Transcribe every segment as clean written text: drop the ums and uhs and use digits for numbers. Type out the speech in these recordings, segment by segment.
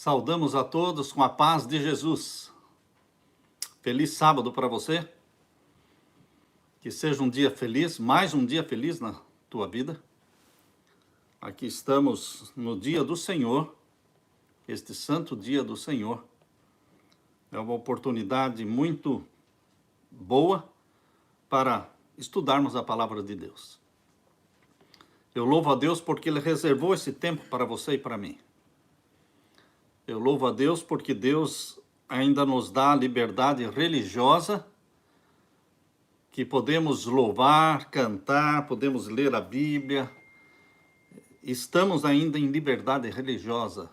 Saudamos a todos com a paz de Jesus. Feliz sábado para você. Que seja um dia feliz, mais um dia feliz na tua vida. Aqui estamos no dia do Senhor, este santo dia do Senhor. É uma oportunidade muito boa para estudarmos a palavra de Deus. Eu louvo a Deus porque Ele reservou esse tempo para você e para mim. Eu louvo a Deus porque Deus ainda nos dá a liberdade religiosa, que podemos louvar, cantar, podemos ler a Bíblia. Estamos ainda em liberdade religiosa.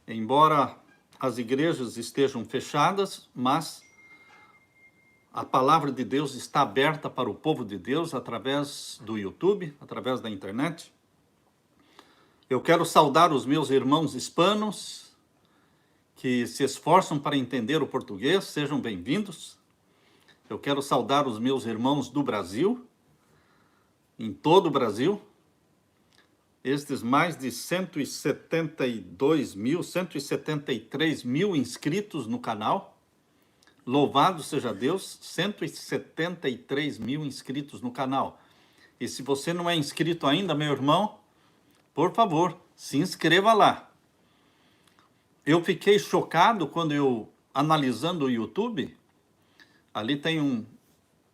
Embora as igrejas estejam fechadas, mas a palavra de Deus está aberta para o povo de Deus através do YouTube, através da internet. Eu quero saudar os meus irmãos hispanos que se esforçam para entender o português, sejam bem-vindos. Eu quero saudar os meus irmãos do Brasil, em todo o Brasil, estes mais de 173 mil inscritos no canal. Louvado seja Deus, 173 mil inscritos no canal. E se você não é inscrito ainda, meu irmão, por favor, se inscreva lá. Eu fiquei chocado quando eu, analisando o YouTube, ali tem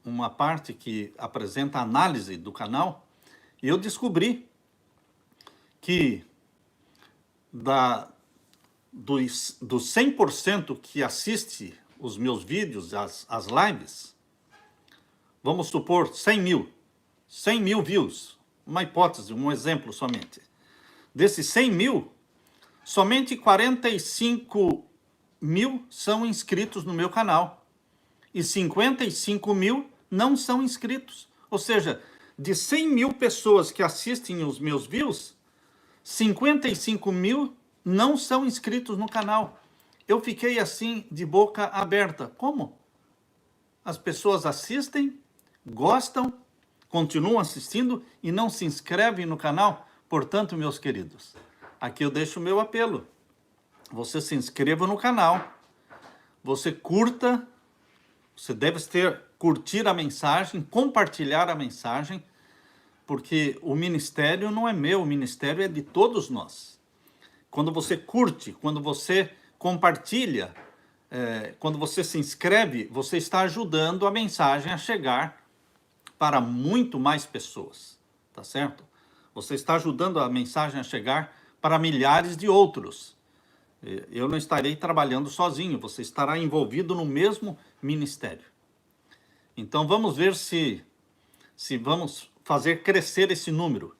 uma parte que apresenta a análise do canal, e eu descobri que dos 100% que assiste os meus vídeos, as lives, vamos supor 100 mil views, uma hipótese, um exemplo somente. Desses 100 mil, somente 45 mil são inscritos no meu canal e 55 mil não são inscritos. Ou seja, de 100 mil pessoas que assistem os meus views, 55 mil não são inscritos no canal. Eu fiquei assim de boca aberta. Como? As pessoas assistem, gostam, continuam assistindo e não se inscrevem no canal? Portanto, meus queridos, aqui eu deixo o meu apelo. Você se inscreva no canal, você curta, você deve curtir a mensagem, compartilhar a mensagem, porque o ministério não é meu, o ministério é de todos nós. Quando você curte, quando você compartilha, quando você se inscreve, você está ajudando a mensagem a chegar para muito mais pessoas, tá certo? Você está ajudando a mensagem a chegar para milhares de outros. Eu não estarei trabalhando sozinho, você estará envolvido no mesmo ministério. Então vamos ver se vamos fazer crescer esse número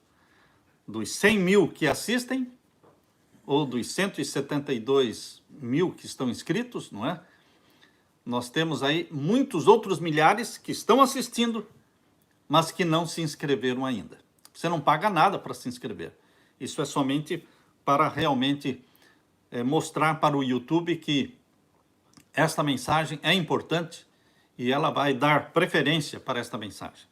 dos 100 mil que assistem ou dos 172 mil que estão inscritos, não é? Nós temos aí muitos outros milhares que estão assistindo, mas que não se inscreveram ainda. Você não paga nada para se inscrever. Isso é somente para realmente mostrar para o YouTube que esta mensagem é importante e ela vai dar preferência para esta mensagem.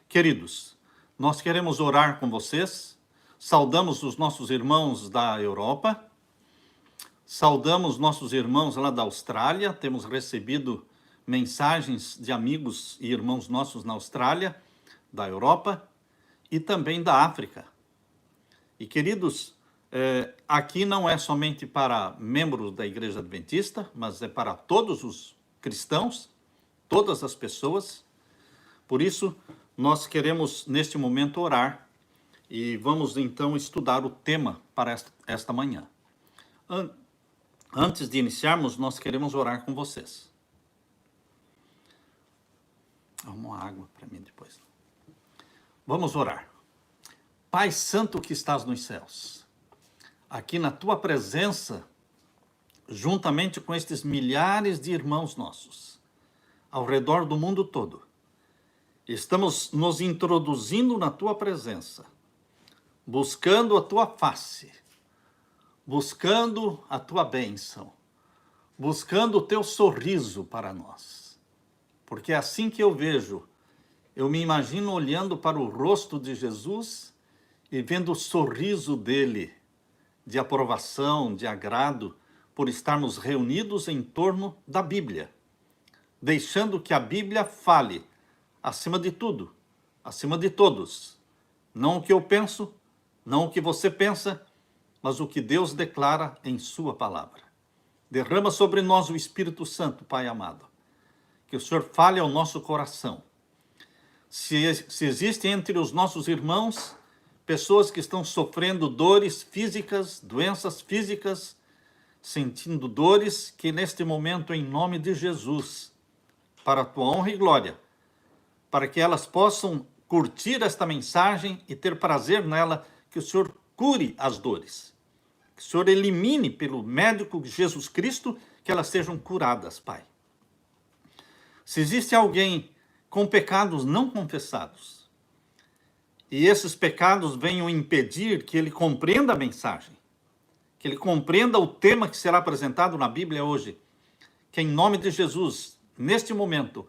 Queridos, nós queremos orar com vocês, saudamos os nossos irmãos da Europa, saudamos nossos irmãos lá da Austrália, temos recebido mensagens de amigos e irmãos nossos na Austrália, da Europa e também da África. E queridos, aqui não é somente para membros da Igreja Adventista, mas é para todos os cristãos, todas as pessoas. Por isso, nós queremos neste momento orar e vamos então estudar o tema para esta manhã. Antes de iniciarmos, nós queremos orar com vocês. Arruma uma água para mim depois. Vamos orar. Pai Santo que estás nos céus, aqui na tua presença, juntamente com estes milhares de irmãos nossos, ao redor do mundo todo, estamos nos introduzindo na tua presença, buscando a tua face, buscando a tua bênção, buscando o teu sorriso para nós. Porque é assim que eu vejo. Eu me imagino olhando para o rosto de Jesus e vendo o sorriso dele de aprovação, de agrado, por estarmos reunidos em torno da Bíblia, deixando que a Bíblia fale acima de tudo, acima de todos. Não o que eu penso, não o que você pensa, mas o que Deus declara em sua palavra. Derrama sobre nós o Espírito Santo, Pai amado. Que o Senhor fale ao nosso coração. Se existem entre os nossos irmãos pessoas que estão sofrendo dores físicas, doenças físicas, sentindo dores, que neste momento, em nome de Jesus, para a tua honra e glória, para que elas possam curtir esta mensagem e ter prazer nela, que o Senhor cure as dores. Que o Senhor elimine pelo médico Jesus Cristo, que elas sejam curadas, Pai. Se existe alguém com pecados não confessados, e esses pecados venham impedir que ele compreenda a mensagem, que ele compreenda o tema que será apresentado na Bíblia hoje, que em nome de Jesus, neste momento,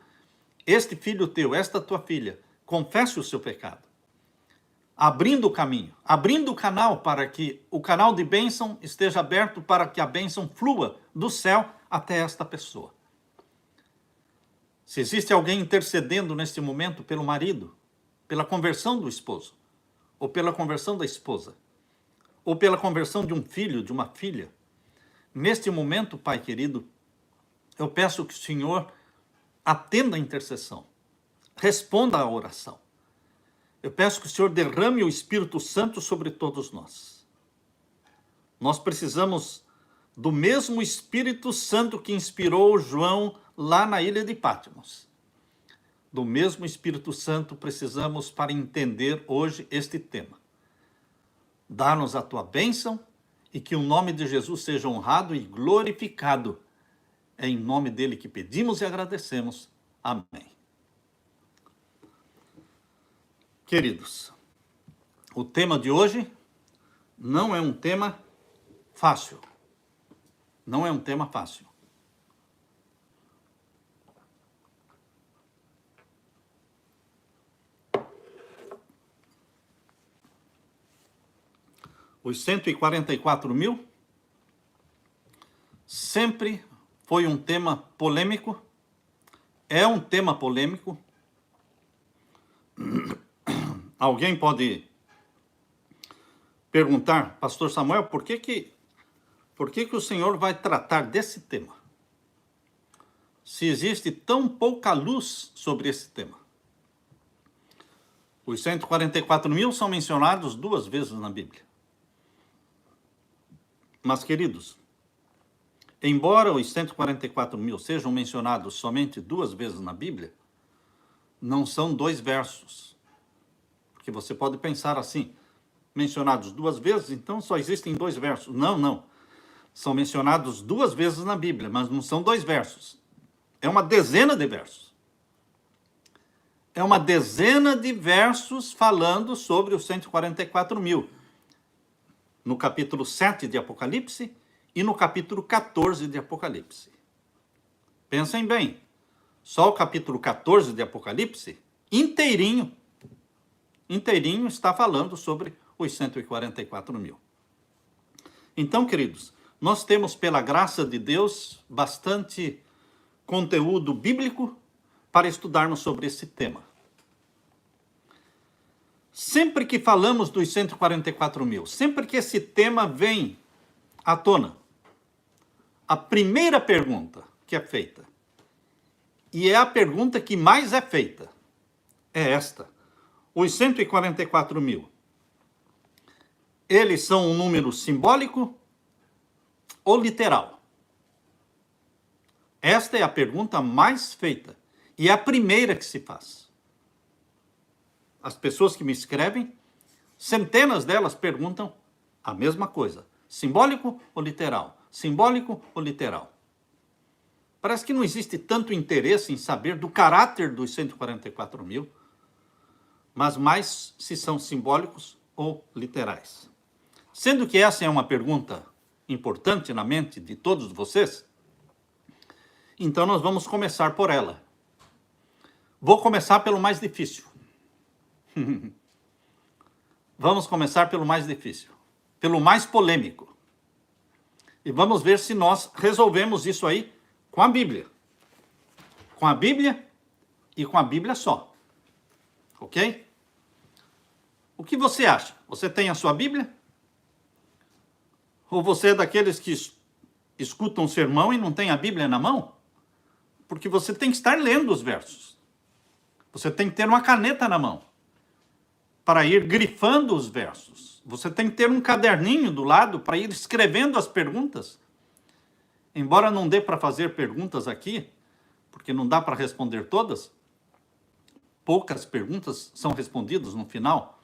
este filho teu, esta tua filha, confesse o seu pecado, abrindo o caminho, abrindo o canal para que o canal de bênção esteja aberto para que a bênção flua do céu até esta pessoa. Se existe alguém intercedendo neste momento pelo marido, pela conversão do esposo, ou pela conversão da esposa, ou pela conversão de um filho, de uma filha, neste momento, Pai querido, eu peço que o Senhor atenda a intercessão, responda à oração. Eu peço que o Senhor derrame o Espírito Santo sobre todos nós. Nós precisamos do mesmo Espírito Santo que inspirou João lá na ilha de Patmos. Do mesmo Espírito Santo precisamos para entender hoje este tema. Dá-nos a tua bênção e que o nome de Jesus seja honrado e glorificado. É em nome dele que pedimos e agradecemos. Amém. Queridos, o tema de hoje não é um tema fácil. Não é um tema fácil. Os 144 mil sempre foi um tema polêmico, é um tema polêmico. Alguém pode perguntar, Pastor Samuel, por que o Senhor vai tratar desse tema? Se existe tão pouca luz sobre esse tema. Os 144 mil são mencionados 2 vezes na Bíblia. Mas, queridos, embora os 144 mil sejam mencionados somente 2 vezes na Bíblia, não são 2 versos. Porque você pode pensar assim, mencionados 2 vezes, então só existem 2 versos. Não, não. São mencionados 2 vezes na Bíblia, mas não são 2 versos. É uma dezena de versos. É uma dezena de versos falando sobre os 144 mil. No capítulo 7 de Apocalipse e no capítulo 14 de Apocalipse. Pensem bem, só o capítulo 14 de Apocalipse, inteirinho está falando sobre os 144 mil. Então, queridos, nós temos, pela graça de Deus, bastante conteúdo bíblico para estudarmos sobre esse tema. Sempre que falamos dos 144 mil, sempre que esse tema vem à tona, a primeira pergunta que é feita, e é a pergunta que mais é feita, é esta: os 144 mil, eles são um número simbólico ou literal? Esta é a pergunta mais feita e é a primeira que se faz. As pessoas que me escrevem, centenas delas perguntam a mesma coisa: simbólico ou literal? Simbólico ou literal? Parece que não existe tanto interesse em saber do caráter dos 144 mil, mas mais se são simbólicos ou literais. Sendo que essa é uma pergunta importante na mente de todos vocês, então nós vamos começar por ela. Vou começar pelo mais difícil. Vamos começar pelo mais difícil. pelo mais polêmico. E vamos ver se nós resolvemos isso aí com a Bíblia. Com a Bíblia e com a Bíblia só. Ok? O que você acha? Você tem a sua Bíblia? Ou você é daqueles que escutam o sermão e não tem a Bíblia na mão? Porque você tem que estar lendo os versos. Você tem que ter uma caneta na mão para ir grifando os versos. Você tem que ter um caderninho do lado para ir escrevendo as perguntas. Embora não dê para fazer perguntas aqui, porque não dá para responder todas, poucas perguntas são respondidas no final,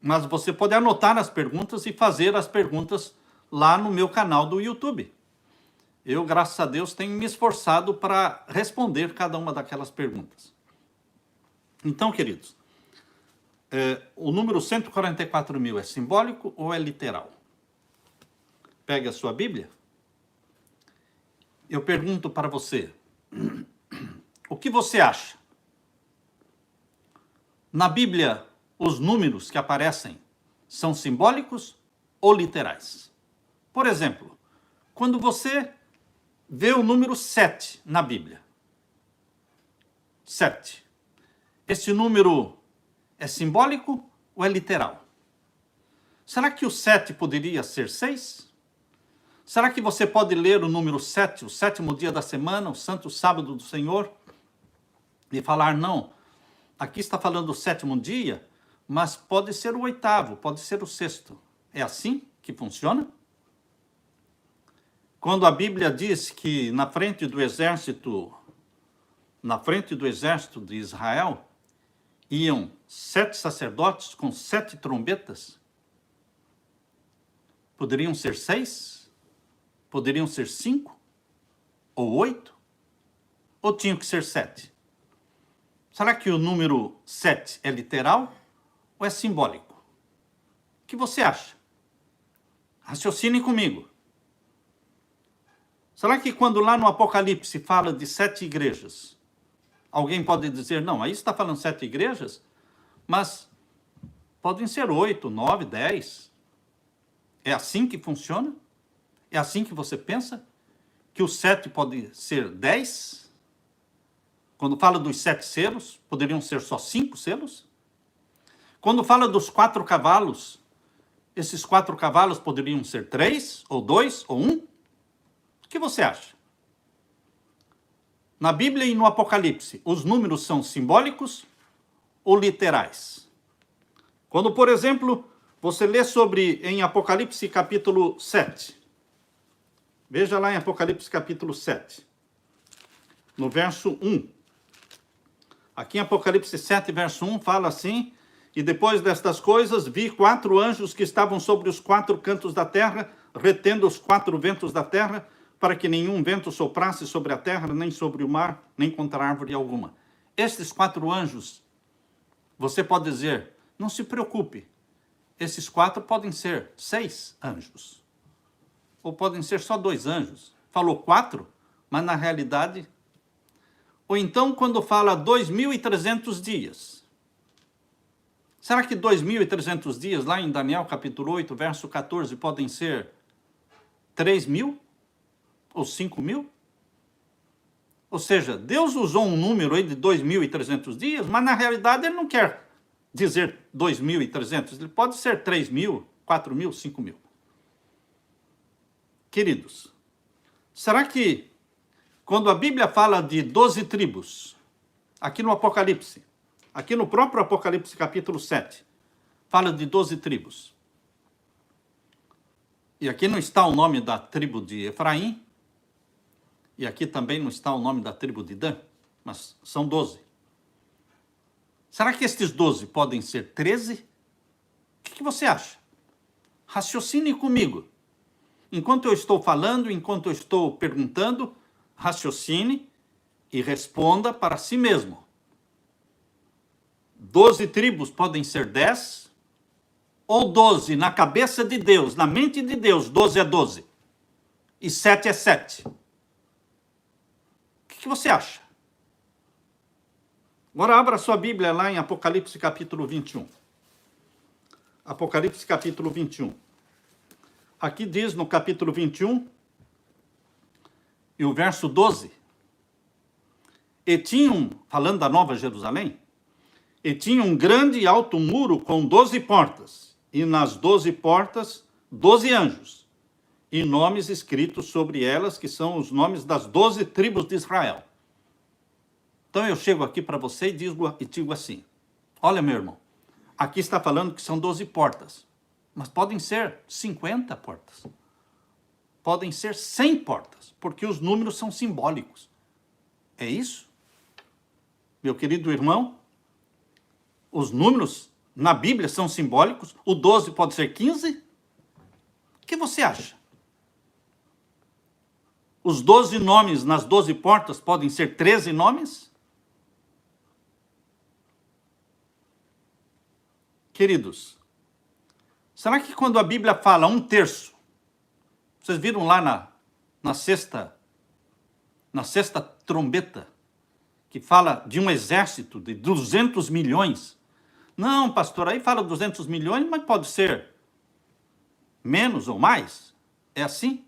mas você pode anotar as perguntas e fazer as perguntas lá no meu canal do YouTube. Eu, graças a Deus, tenho me esforçado para responder cada uma daquelas perguntas. Então, queridos, o número 144.000 é simbólico ou é literal? Pegue a sua Bíblia. Eu pergunto para você, o que você acha? Na Bíblia, os números que aparecem são simbólicos ou literais? Por exemplo, quando você vê o número 7 na Bíblia, 7, esse número é simbólico ou é literal? Será que o 7 poderia ser 6? Será que você pode ler o número 7, o sétimo dia da semana, o santo sábado do Senhor, e falar, não, aqui está falando o sétimo dia, mas pode ser o oitavo, pode ser o sexto. É assim que funciona? Quando a Bíblia diz que na frente do exército de Israel, iam 7 sacerdotes com 7 trombetas, poderiam ser 6? Poderiam ser 5? Ou 8? Ou tinham que ser 7? Será que o número 7 é literal ou é simbólico? O que você acha? Raciocine comigo. Será que quando lá no Apocalipse fala de 7 igrejas, alguém pode dizer, não, aí está falando 7 igrejas, mas podem ser 8, 9, 10. É assim que funciona? É assim que você pensa? Que o 7 pode ser 10? Quando fala dos 7 selos, poderiam ser só 5 selos? Quando fala dos 4 cavalos, esses 4 cavalos poderiam ser 3, ou 2, ou 1? O que você acha? Na Bíblia e no Apocalipse, os números são simbólicos ou literais? Quando, por exemplo, você lê em Apocalipse capítulo 7, veja lá em Apocalipse capítulo 7, no verso 1. Aqui em Apocalipse 7, verso 1, fala assim, e depois destas coisas, vi 4 anjos que estavam sobre os 4 cantos da terra, retendo os 4 ventos da terra, para que nenhum vento soprasse sobre a terra, nem sobre o mar, nem contra árvore alguma. Estes 4 anjos, você pode dizer, não se preocupe, esses 4 podem ser 6 anjos. Ou podem ser só 2 anjos. Falou 4, mas na realidade... Ou então, quando fala 2.300 dias. Será que 2.300 dias, lá em Daniel capítulo 8, verso 14, podem ser 3.000? Ou 5.000? Ou seja, Deus usou um número aí de 2.300 dias, mas na realidade ele não quer dizer 2.300, ele pode ser 3.000, 4.000, 5.000. Queridos, será que quando a Bíblia fala de 12 tribos, aqui no Apocalipse, aqui no próprio Apocalipse capítulo 7, fala de 12 tribos, e aqui não está o nome da tribo de Efraim, e aqui também não está o nome da tribo de Dan, mas são 12. Será que estes 12 podem ser 13? O que você acha? Raciocine comigo. Enquanto eu estou falando, enquanto eu estou perguntando, raciocine e responda para si mesmo. 12 tribos podem ser 10? Ou 12 na cabeça de Deus, na mente de Deus, 12 é 12. E 7 é 7. O que você acha? Agora abra sua Bíblia lá em Apocalipse capítulo 21. Apocalipse capítulo 21. aqui diz no capítulo 21, e o verso 12, e tinham, falando da Nova Jerusalém, e tinha um grande e alto muro com 12 portas, e nas 12 portas, 12 anjos, e nomes escritos sobre elas, que são os nomes das 12 tribos de Israel. Então eu chego aqui para você e digo assim, olha, meu irmão, aqui está falando que são 12 portas, mas podem ser 50 portas, podem ser 100 portas, porque os números são simbólicos. É isso? Meu querido irmão, os números na Bíblia são simbólicos, o 12 pode ser 15? O que você acha? Os 12 nomes nas 12 portas podem ser 13 nomes? Queridos, será que quando a Bíblia fala 1/3, vocês viram lá na sexta trombeta, que fala de um exército de 200 milhões. Não, pastor, aí fala 200 milhões, mas pode ser menos ou mais. É assim?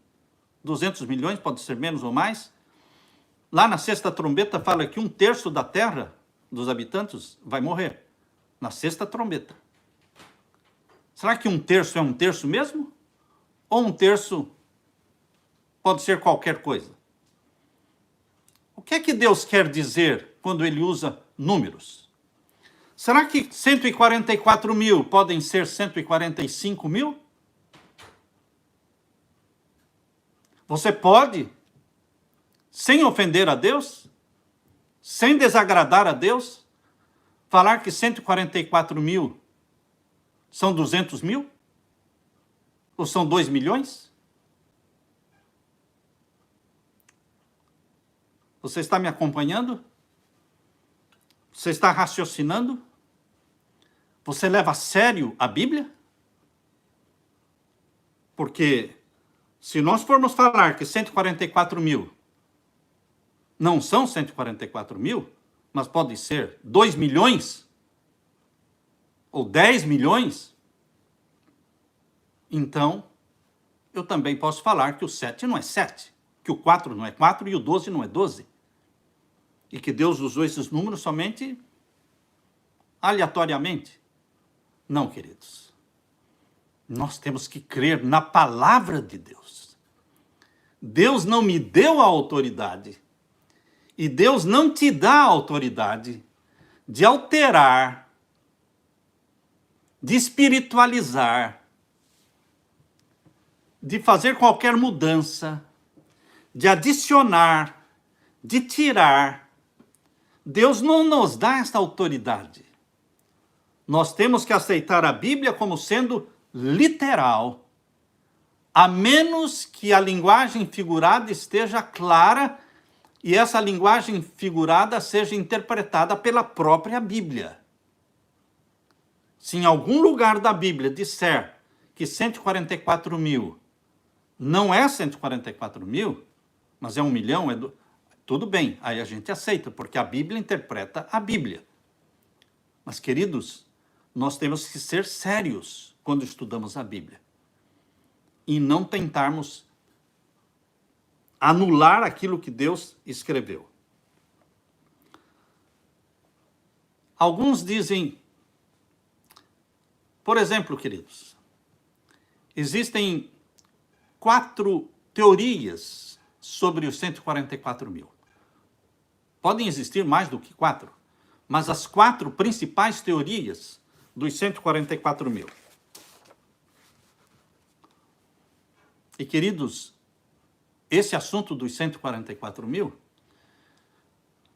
200 milhões pode ser menos ou mais. Lá na sexta trombeta fala que 1/3 da terra, dos habitantes, vai morrer. Na sexta trombeta. Será que 1/3 é 1/3 mesmo? Ou 1/3 pode ser qualquer coisa? O que é que Deus quer dizer quando ele usa números? Será que 144 mil podem ser 145 mil? Você pode, sem ofender a Deus, sem desagradar a Deus, falar que 144 mil são 200 mil? Ou são 2 milhões? Você está me acompanhando? Você está raciocinando? Você leva a sério a Bíblia? Porque se nós formos falar que 144 mil não são 144 mil, mas pode ser 2 milhões ou 10 milhões, então eu também posso falar que o 7 não é 7, que o 4 não é 4 e o 12 não é 12. E que Deus usou esses números somente aleatoriamente. Não, queridos. Nós temos que crer na palavra de Deus. Deus não me deu a autoridade, e Deus não te dá a autoridade de alterar, de espiritualizar, de fazer qualquer mudança, de adicionar, de tirar. Deus não nos dá esta autoridade. Nós temos que aceitar a Bíblia como sendo literal, a menos que a linguagem figurada esteja clara e essa linguagem figurada seja interpretada pela própria Bíblia. Se em algum lugar da Bíblia disser que 144 mil não é 144 mil, mas é 1 milhão, tudo bem, aí a gente aceita, porque a Bíblia interpreta a Bíblia. Mas, queridos, nós temos que ser sérios quando estudamos a Bíblia. E não tentarmos anular aquilo que Deus escreveu. Alguns dizem, por exemplo, queridos, existem 4 teorias sobre os 144 mil. Podem existir mais do que 4, mas as 4 principais teorias dos 144 mil. E, queridos, esse assunto dos 144 mil,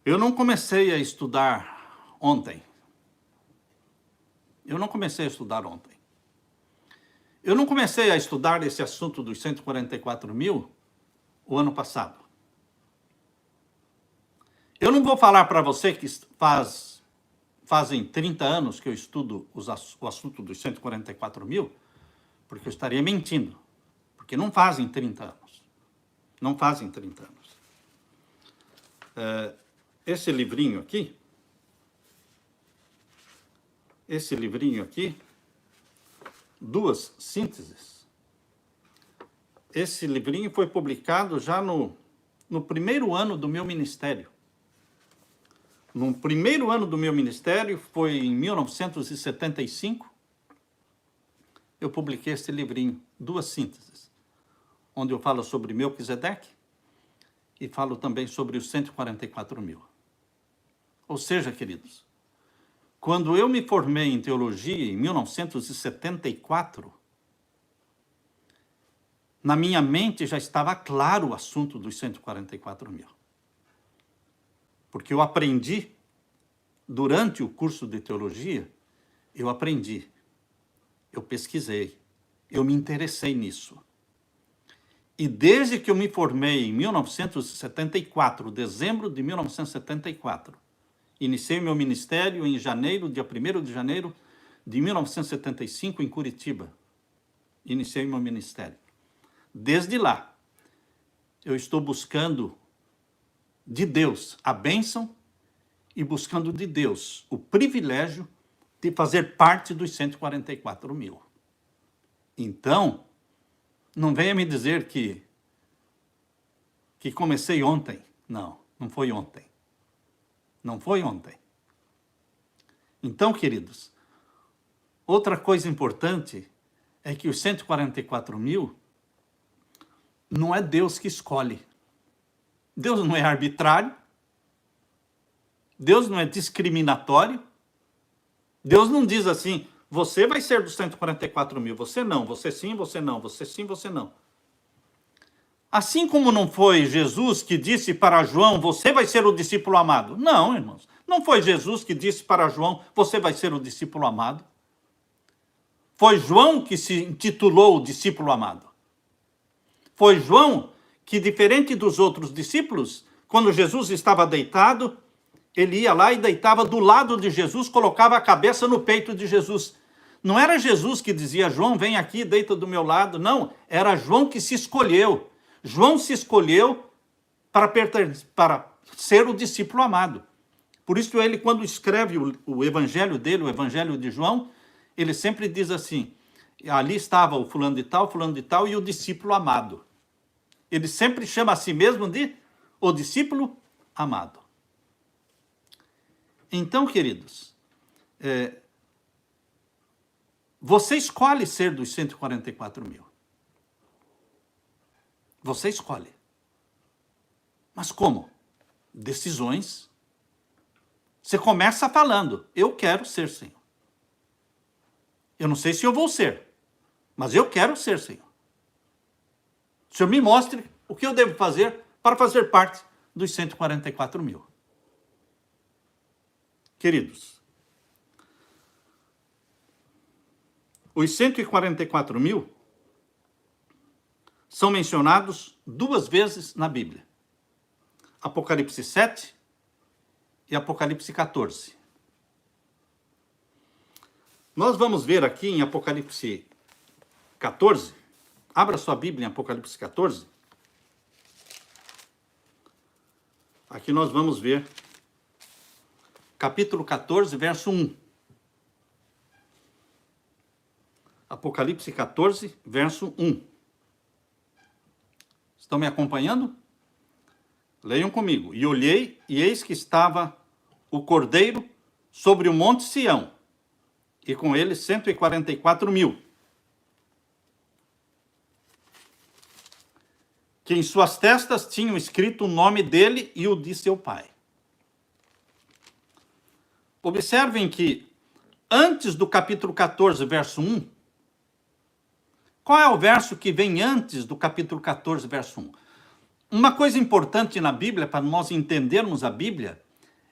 eu não comecei a estudar ontem. Eu não comecei a estudar ontem. Eu não comecei a estudar esse assunto dos 144 mil o ano passado. Eu não vou falar para você que fazem 30 anos que eu estudo o assunto dos 144 mil, porque eu estaria mentindo. Porque não fazem 30 anos. Não fazem 30 anos. Esse livrinho aqui, 2 sínteses, esse livrinho foi publicado já no primeiro ano do meu ministério. No primeiro ano do meu ministério, foi em 1975, eu publiquei esse livrinho, 2 sínteses, onde eu falo sobre Melquisedeque e falo também sobre os 144 mil. Ou seja, queridos, quando eu me formei em teologia em 1974, na minha mente já estava claro o assunto dos 144 mil. Porque eu aprendi, durante o curso de teologia, eu aprendi, eu pesquisei, eu me interessei nisso. E desde que eu me formei em 1974, dezembro de 1974, iniciei meu ministério em janeiro, dia 1º de janeiro de 1975, em Curitiba. Iniciei meu ministério. Desde lá, eu estou buscando de Deus a bênção e buscando de Deus o privilégio de fazer parte dos 144 mil. Então, não venha me dizer que comecei ontem. Não, não foi ontem. Não foi ontem. Então, queridos, outra coisa importante é que os 144 mil não é Deus que escolhe. Deus não é arbitrário. Deus não é discriminatório. Deus não diz assim, você vai ser dos 144 mil, você não, você sim, você não, você sim, você não. Assim como não foi Jesus que disse para João, você vai ser o discípulo amado. Não, irmãos, não foi Jesus que disse para João, você vai ser o discípulo amado. Foi João que se intitulou o discípulo amado. Foi João que, diferente dos outros discípulos, quando Jesus estava deitado, ele ia lá e deitava do lado de Jesus, colocava a cabeça no peito de Jesus. Não era Jesus que dizia, João, vem aqui, deita do meu lado. Não, era João que se escolheu. João se escolheu para ser o discípulo amado. Por isso ele, quando escreve o evangelho dele, o evangelho de João, ele sempre diz assim, ali estava o fulano de tal e o discípulo amado. Ele sempre chama a si mesmo de o discípulo amado. Então, queridos, você escolhe ser dos 144 mil. Você escolhe. Mas como? Decisões. Você começa falando, eu quero ser, Senhor. Eu não sei se eu vou ser, mas eu quero ser, Senhor. O Senhor me mostre o que eu devo fazer para fazer parte dos 144 mil. Queridos, os 144 mil são mencionados 2 vezes na Bíblia. Apocalipse 7 e Apocalipse 14. Nós vamos ver aqui em Apocalipse 14, abra sua Bíblia em Apocalipse 14. Aqui nós vamos ver capítulo 14, verso 1. Apocalipse 14, verso 1. Estão me acompanhando? Leiam comigo. E olhei, e eis que estava o Cordeiro sobre o monte Sião, e com ele 144 mil, que em suas testas tinham escrito o nome dele e o de seu pai. Observem que, antes do capítulo 14, verso 1, qual é o verso que vem antes do capítulo 14, verso 1? Uma coisa importante na Bíblia, para nós entendermos a Bíblia,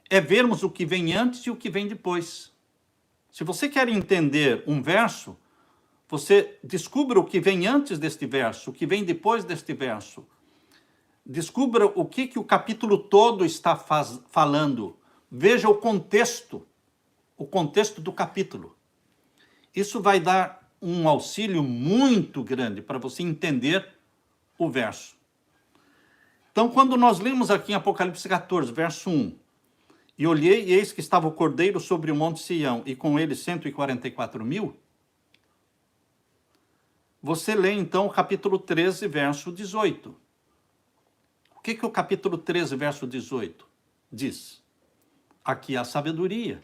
é vermos o que vem antes e o que vem depois. Se você quer entender um verso, você descubra o que vem antes deste verso, o que vem depois deste verso. Descubra o que o capítulo todo está falando. Veja o contexto do capítulo. Isso vai dar um auxílio muito grande para você entender o verso. Então, quando nós lemos aqui em Apocalipse 14, verso 1, e olhei, e eis que estava o Cordeiro sobre o monte Sião, e com ele 144 mil, você lê então o capítulo 13, verso 18. O que o capítulo 13, verso 18 diz? Aqui há sabedoria.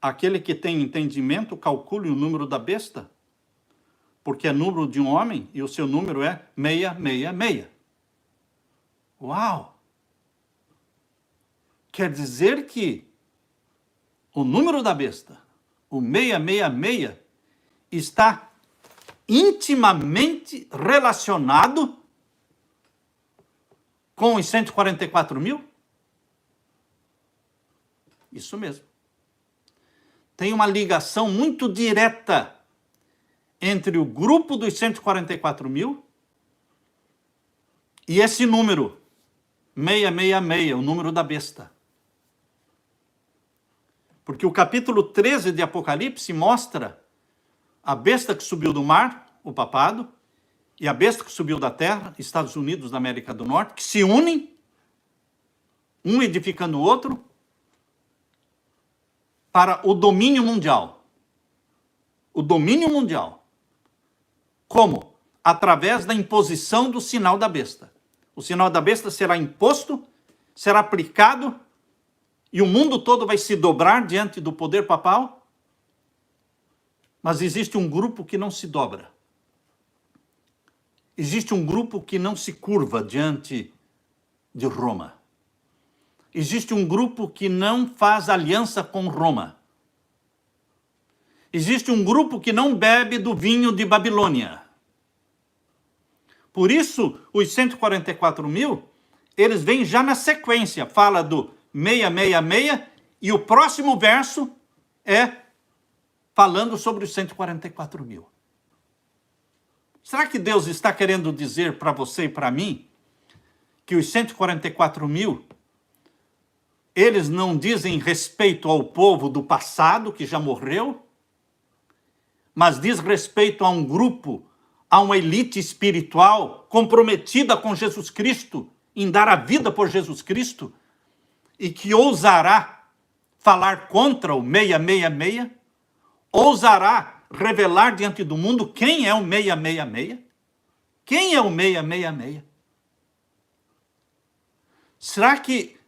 Aquele que tem entendimento, calcule o número da besta, porque é número de um homem e o seu número é 666. Uau! Quer dizer que o número da besta, o 666, está intimamente relacionado com os 144 mil? Isso mesmo. Tem uma ligação muito direta entre o grupo dos 144 mil e esse número, 666, o número da besta. Porque o capítulo 13 de Apocalipse mostra a besta que subiu do mar, o papado, e a besta que subiu da terra, Estados Unidos da América do Norte, que se unem, um edificando o outro, para o domínio mundial. O domínio mundial. Como? Através da imposição do sinal da besta. O sinal da besta será imposto, será aplicado, e o mundo todo vai se dobrar diante do poder papal. Mas existe um grupo que não se dobra. Existe um grupo que não se curva diante de Roma. Existe um grupo que não faz aliança com Roma. Existe um grupo que não bebe do vinho de Babilônia. Por isso, os 144 mil, eles vêm já na sequência. Fala do 666 e o próximo verso é falando sobre os 144 mil. Será que Deus está querendo dizer para você e para mim que os 144 mil, eles não dizem respeito ao povo do passado que já morreu, mas diz respeito a um grupo, a uma elite espiritual comprometida com Jesus Cristo, em dar a vida por Jesus Cristo, e que ousará falar contra o 666, ousará revelar diante do mundo quem é o 666? Quem é o 666? Será que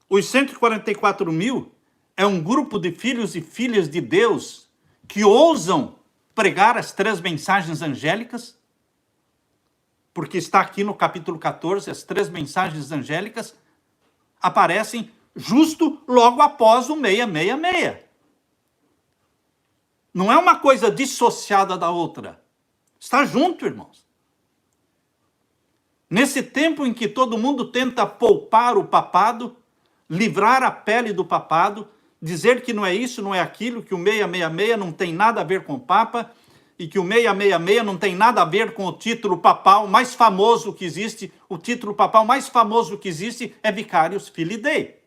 os 144 mil é um grupo de filhos e filhas de Deus que ousam pregar as 3 mensagens angélicas? Porque está aqui no capítulo 14, as 3 mensagens angélicas aparecem justo logo após o 666. Não é uma coisa dissociada da outra. Está junto, irmãos. Nesse tempo em que todo mundo tenta poupar o papado, livrar a pele do papado, dizer que não é isso, não é aquilo, que o 666 não tem nada a ver com o Papa, e que o 666 não tem nada a ver com o título papal mais famoso que existe. O título papal mais famoso que existe é Vicarius Filii Dei.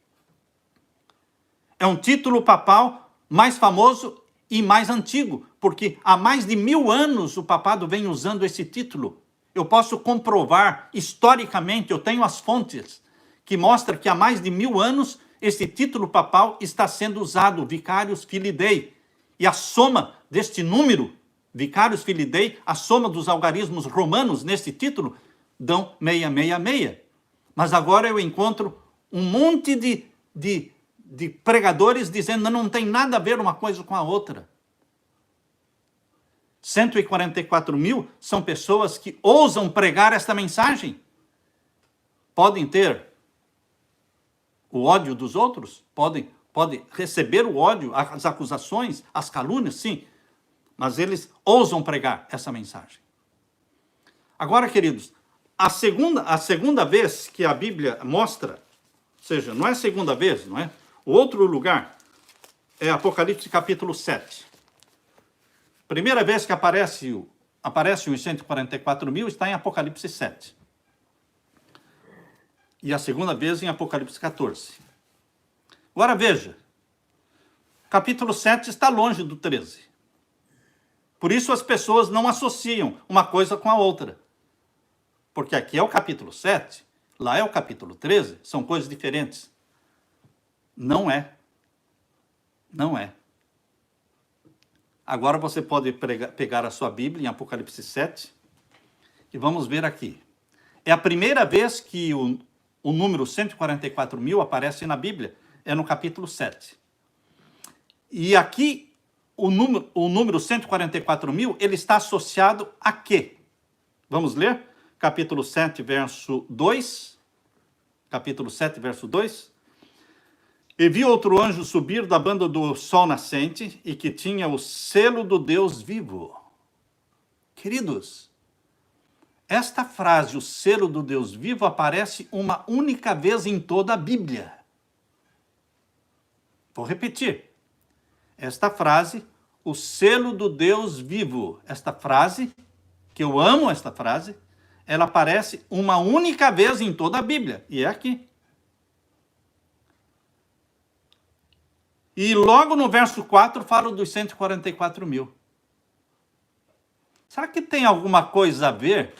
É um título papal mais famoso e mais antigo, porque há mais de 1000 anos o papado vem usando esse título. Eu posso comprovar historicamente, eu tenho as fontes que mostram que há mais de 1000 anos esse título papal está sendo usado, Vicarius Filii Dei. E a soma deste número, Vicarius Filii Dei, a soma dos algarismos romanos nesse título, dão 666. Mas agora eu encontro um monte de pregadores dizendo não tem nada a ver uma coisa com a outra. 144 mil são pessoas que ousam pregar esta mensagem. Podem ter o ódio dos outros, podem receber o ódio, as acusações, as calúnias, sim, mas eles ousam pregar essa mensagem. Agora, queridos, a segunda vez que a Bíblia mostra, ou seja, não é a segunda vez, não é? O outro lugar é Apocalipse capítulo 7. Primeira vez que aparece os 144 mil está em Apocalipse 7. E a segunda vez em Apocalipse 14. Agora veja, capítulo 7 está longe do 13. Por isso as pessoas não associam uma coisa com a outra. Porque aqui é o capítulo 7, lá é o capítulo 13, são coisas diferentes. Não é. Não é. Agora você pode pegar a sua Bíblia em Apocalipse 7 e vamos ver aqui. É a primeira vez que o número 144.000 aparece na Bíblia, é no capítulo 7. E aqui o número 144.000, ele está associado a quê? Vamos ler? Capítulo 7, verso 2. Capítulo 7, verso 2. E vi outro anjo subir da banda do sol nascente e que tinha o selo do Deus vivo. Queridos, esta frase, o selo do Deus vivo, aparece uma única vez em toda a Bíblia. Vou repetir. Esta frase, o selo do Deus vivo, esta frase, que eu amo esta frase, ela aparece uma única vez em toda a Bíblia, e é aqui. E logo no verso 4 fala dos 144.000. Será que tem alguma coisa a ver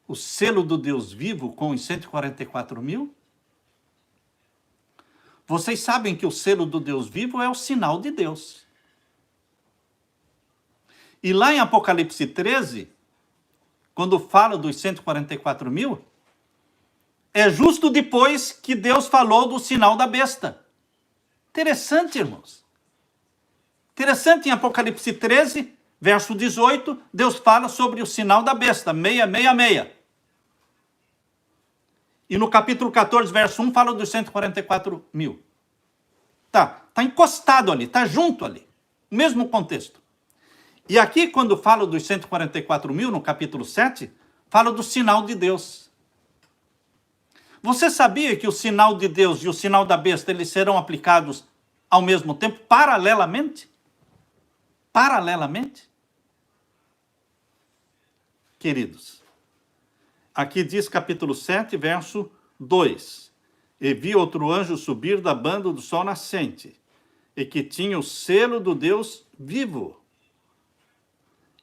o selo do Deus vivo com os 144.000? Vocês sabem que o selo do Deus vivo é o sinal de Deus. E lá em Apocalipse 13, quando fala dos 144.000, é justo depois que Deus falou do sinal da besta. Interessante, irmãos. Interessante, em Apocalipse 13, verso 18, Deus fala sobre o sinal da besta, 666. E no capítulo 14, verso 1, fala dos 144.000. Tá encostado ali, tá junto ali. Mesmo contexto. E aqui, quando fala dos 144.000, no capítulo 7, fala do sinal de Deus. Você sabia que o sinal de Deus e o sinal da besta, eles serão aplicados ao mesmo tempo, paralelamente? Paralelamente? Queridos, aqui diz capítulo 7, verso 2. E vi outro anjo subir da banda do sol nascente, e que tinha o selo do Deus vivo.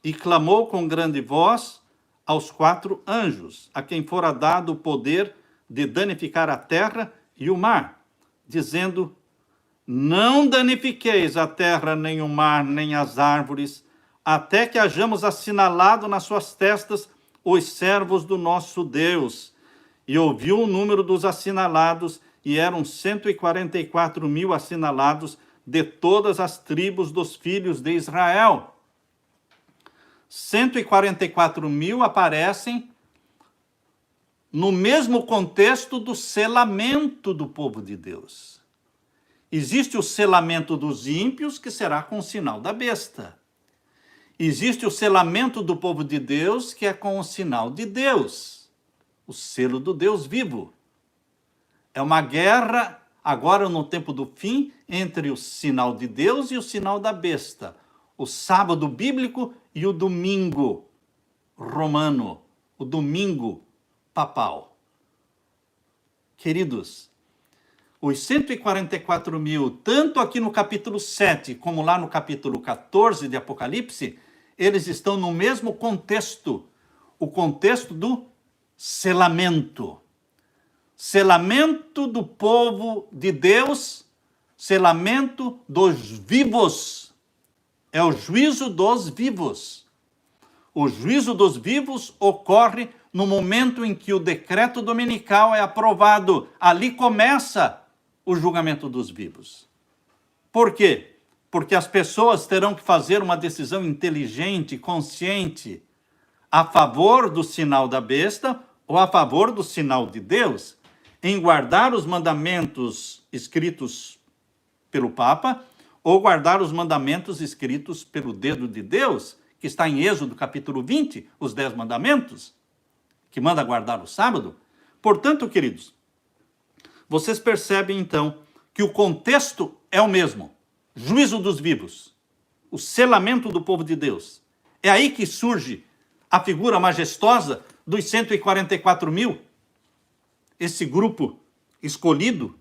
E clamou com grande voz aos 4 anjos, a quem fora dado o poder de danificar a terra e o mar, dizendo: não danifiqueis a terra, nem o mar, nem as árvores, até que hajamos assinalado nas suas testas os servos do nosso Deus. E ouviu o número dos assinalados, e eram 144.000 assinalados de todas as tribos dos filhos de Israel. 144.000 aparecem no mesmo contexto do selamento do povo de Deus. Existe o selamento dos ímpios, que será com o sinal da besta. Existe o selamento do povo de Deus, que é com o sinal de Deus, o selo do Deus vivo. É uma guerra, agora no tempo do fim, entre o sinal de Deus e o sinal da besta. O sábado bíblico e o domingo romano, o domingo papal. Queridos, os 144.000, tanto aqui no capítulo 7, como lá no capítulo 14 de Apocalipse, eles estão no mesmo contexto, o contexto do selamento. Selamento do povo de Deus, selamento dos vivos. É o juízo dos vivos. O juízo dos vivos ocorre no momento em que o decreto dominical é aprovado. Ali começa o julgamento dos vivos. Por quê? Porque as pessoas terão que fazer uma decisão inteligente, consciente, a favor do sinal da besta ou a favor do sinal de Deus, em guardar os mandamentos escritos pelo Papa ou guardar os mandamentos escritos pelo dedo de Deus, que está em Êxodo capítulo 20, os 10 mandamentos, que manda guardar o sábado. Portanto, queridos, vocês percebem, então, que o contexto é o mesmo. Juízo dos vivos. O selamento do povo de Deus. É aí que surge a figura majestosa dos 144.000. Esse grupo escolhido,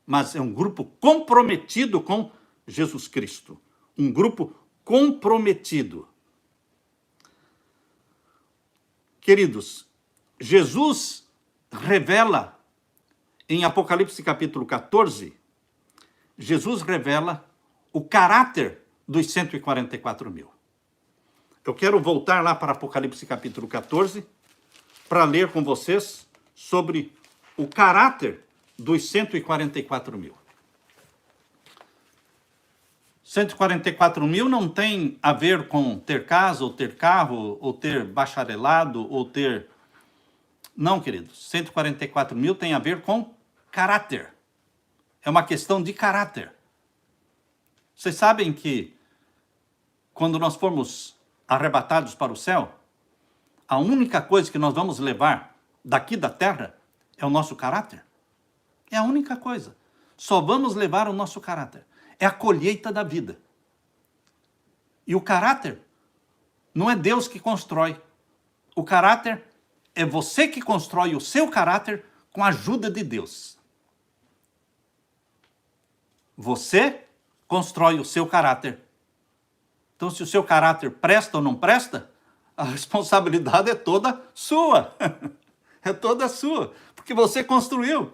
mas é um grupo comprometido com Jesus Cristo. Um grupo comprometido. Queridos, Jesus revela em Apocalipse capítulo 14, Jesus revela o caráter dos 144 mil. Eu quero voltar lá para Apocalipse capítulo 14, para ler com vocês sobre o caráter dos 144 mil. 144 mil não tem a ver com ter casa, ou ter carro, ou ter bacharelado, ou ter... Não, queridos. 144 mil tem a ver com caráter. É uma questão de caráter. Vocês sabem que quando nós formos arrebatados para o céu, a única coisa que nós vamos levar daqui da terra é o nosso caráter. É a única coisa. Só vamos levar o nosso caráter. É a colheita da vida. E o caráter não é Deus que constrói. O caráter é você que constrói o seu caráter com a ajuda de Deus. Você constrói o seu caráter. Então, se o seu caráter presta ou não presta, a responsabilidade é toda sua. É toda sua. Porque você construiu.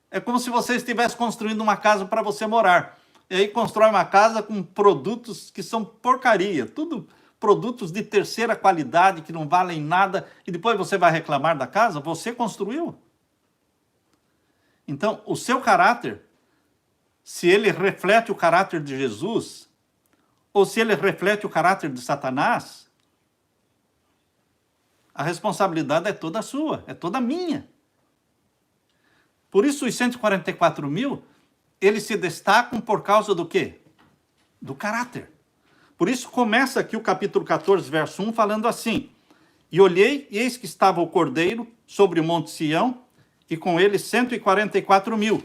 É como se você estivesse construindo uma casa para você morar. E aí constrói uma casa com produtos que são porcaria. Tudo produtos de terceira qualidade que não valem nada. E depois você vai reclamar da casa? Você construiu. Então, o seu caráter, se ele reflete o caráter de Jesus, ou se ele reflete o caráter de Satanás, a responsabilidade é toda sua, é toda minha. Por isso, os 144 mil, eles se destacam por causa do quê? Do caráter. Por isso, começa aqui o capítulo 14, verso 1, falando assim: E olhei, e eis que estava o Cordeiro sobre o monte Sião, e com ele 144 mil,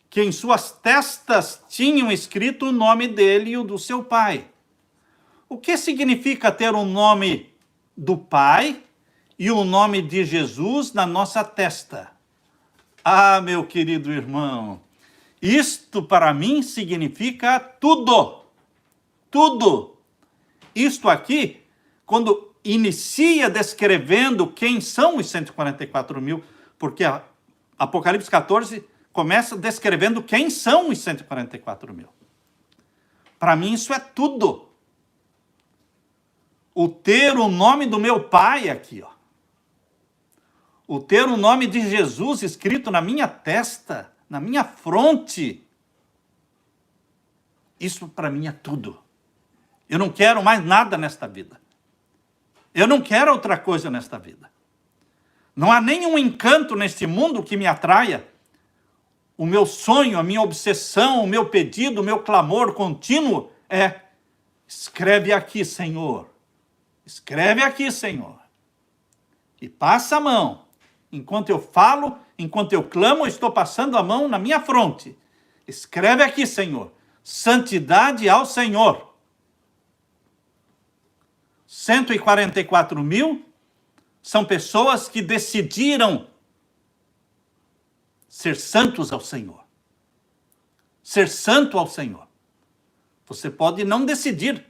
que em suas testas tinham escrito o nome dele e o do seu pai. O que significa ter o nome do Pai e o nome de Jesus na nossa testa? Ah, meu querido irmão, isto para mim significa tudo. Tudo. Isto aqui, quando inicia descrevendo quem são os 144 mil, porque Apocalipse 14 começa descrevendo quem são os 144 mil. Para mim isso é tudo. O ter o nome do meu pai aqui, ó. O ter o nome de Jesus escrito na minha testa, na minha fronte. Isso para mim é tudo. Eu não quero mais nada nesta vida. Eu não quero outra coisa nesta vida. Não há nenhum encanto neste mundo que me atraia. O meu sonho, a minha obsessão, o meu pedido, o meu clamor contínuo é: escreve aqui, Senhor. Escreve aqui, Senhor. E passa a mão. Enquanto eu falo, enquanto eu clamo, eu estou passando a mão na minha fronte. Escreve aqui, Senhor. Santidade ao Senhor. 144 mil são pessoas que decidiram ser santos ao Senhor. Ser santo ao Senhor. Você pode não decidir,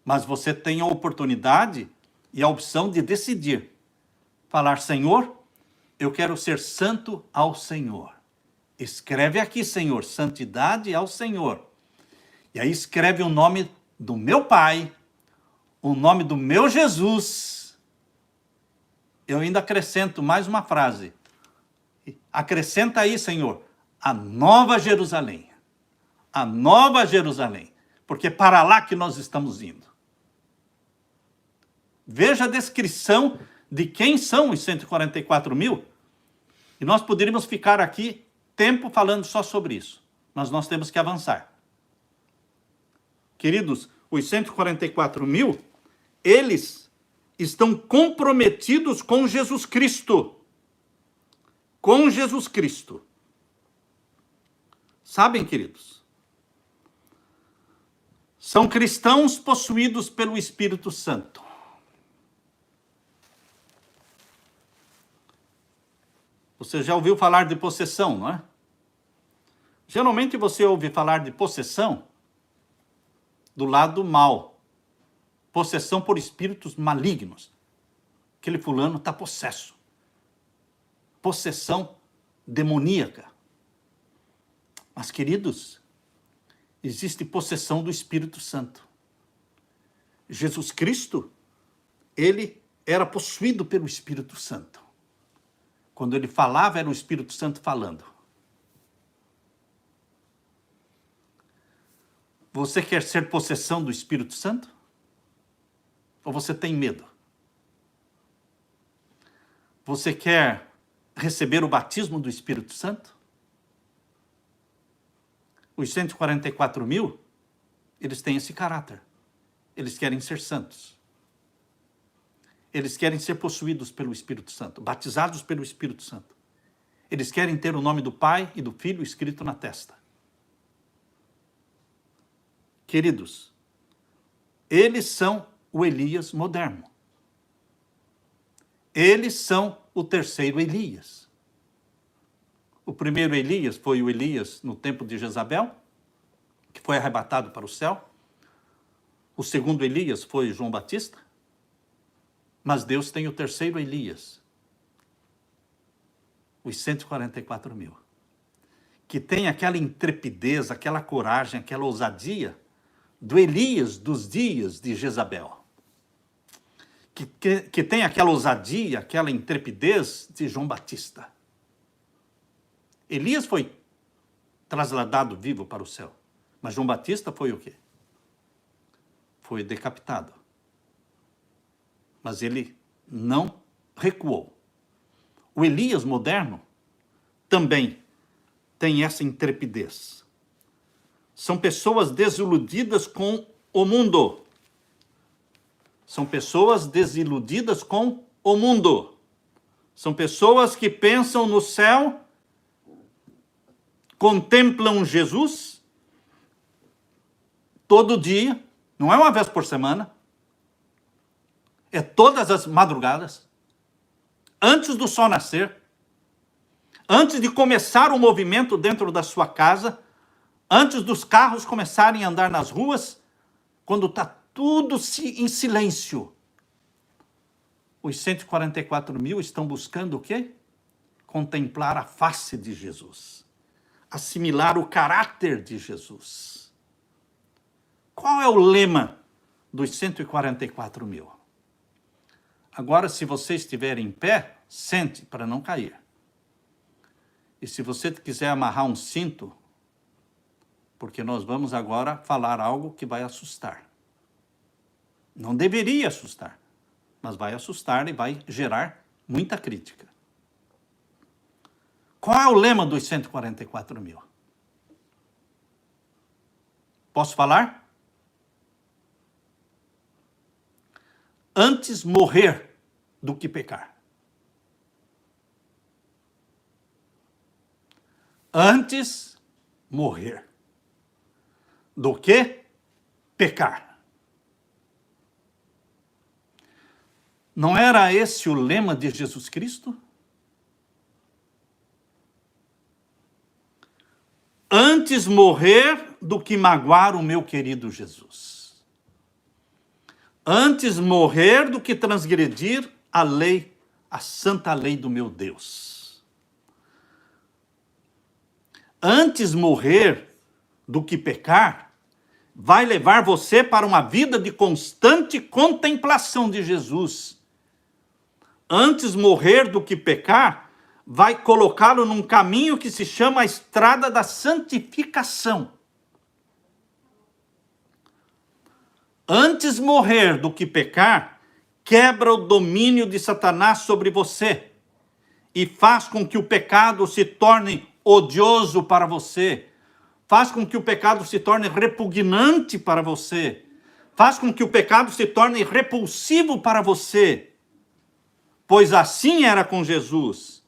mas você tem a oportunidade e a opção de decidir. Falar: Senhor, eu quero ser santo ao Senhor. Escreve aqui, Senhor, santidade ao Senhor. E aí escreve o nome do meu Pai, o nome do meu Jesus. Eu ainda acrescento mais uma frase. Acrescenta aí, Senhor, a Nova Jerusalém. A Nova Jerusalém. Porque é para lá que nós estamos indo. Veja a descrição de quem são os 144 mil. E nós poderíamos ficar aqui tempo falando só sobre isso. Mas nós temos que avançar. Queridos, os 144 mil, eles estão comprometidos com Jesus Cristo. Com Jesus Cristo. Sabem, queridos? São cristãos possuídos pelo Espírito Santo. Você já ouviu falar de possessão, não é? Geralmente você ouve falar de possessão do lado mal. Possessão por espíritos malignos. Aquele fulano está possesso. Possessão demoníaca. Mas, queridos, existe possessão do Espírito Santo. Jesus Cristo, ele era possuído pelo Espírito Santo. Quando ele falava, era o Espírito Santo falando. Você quer ser possessão do Espírito Santo? Ou você tem medo? Você quer receber o batismo do Espírito Santo? Os 144 mil, eles têm esse caráter. Eles querem ser santos. Eles querem ser possuídos pelo Espírito Santo, batizados pelo Espírito Santo. Eles querem ter o nome do Pai e do Filho escrito na testa. Queridos, eles são o Elias moderno. Eles são o terceiro Elias. O primeiro Elias foi o Elias no tempo de Jezabel, que foi arrebatado para o céu. O segundo Elias foi João Batista. Mas Deus tem o terceiro Elias, os 144 mil, que tem aquela intrepidez, aquela coragem, aquela ousadia do Elias dos dias de Jezabel. Que tem aquela ousadia, aquela intrepidez de João Batista. Elias foi trasladado vivo para o céu, mas João Batista foi o quê? Foi decapitado. Mas ele não recuou. O Elias moderno também tem essa intrepidez. São pessoas desiludidas com o mundo. São pessoas desiludidas com o mundo. São pessoas que pensam no céu, contemplam Jesus todo dia, não é uma vez por semana, é todas as madrugadas, antes do sol nascer, antes de começar o movimento dentro da sua casa, antes dos carros começarem a andar nas ruas, quando está tudo em silêncio. Os 144 mil estão buscando o quê? Contemplar a face de Jesus, assimilar o caráter de Jesus. Qual é o lema dos 144 mil? Agora, se você estiver em pé, sente para não cair. E se você quiser amarrar um cinto, porque nós vamos agora falar algo que vai assustar. Não deveria assustar, mas vai assustar e vai gerar muita crítica. Qual é o lema dos 144 mil? Posso falar? Antes morrer do que pecar. Antes morrer do que pecar. Não era esse o lema de Jesus Cristo? Antes morrer do que magoar o meu querido Jesus. Antes morrer do que transgredir a lei, a santa lei do meu Deus. Antes morrer do que pecar, vai levar você para uma vida de constante contemplação de Jesus. Antes morrer do que pecar, vai colocá-lo num caminho que se chama a estrada da santificação. Antes morrer do que pecar, quebra o domínio de Satanás sobre você e faz com que o pecado se torne odioso para você, faz com que o pecado se torne repugnante para você, faz com que o pecado se torne repulsivo para você, pois assim era com Jesus.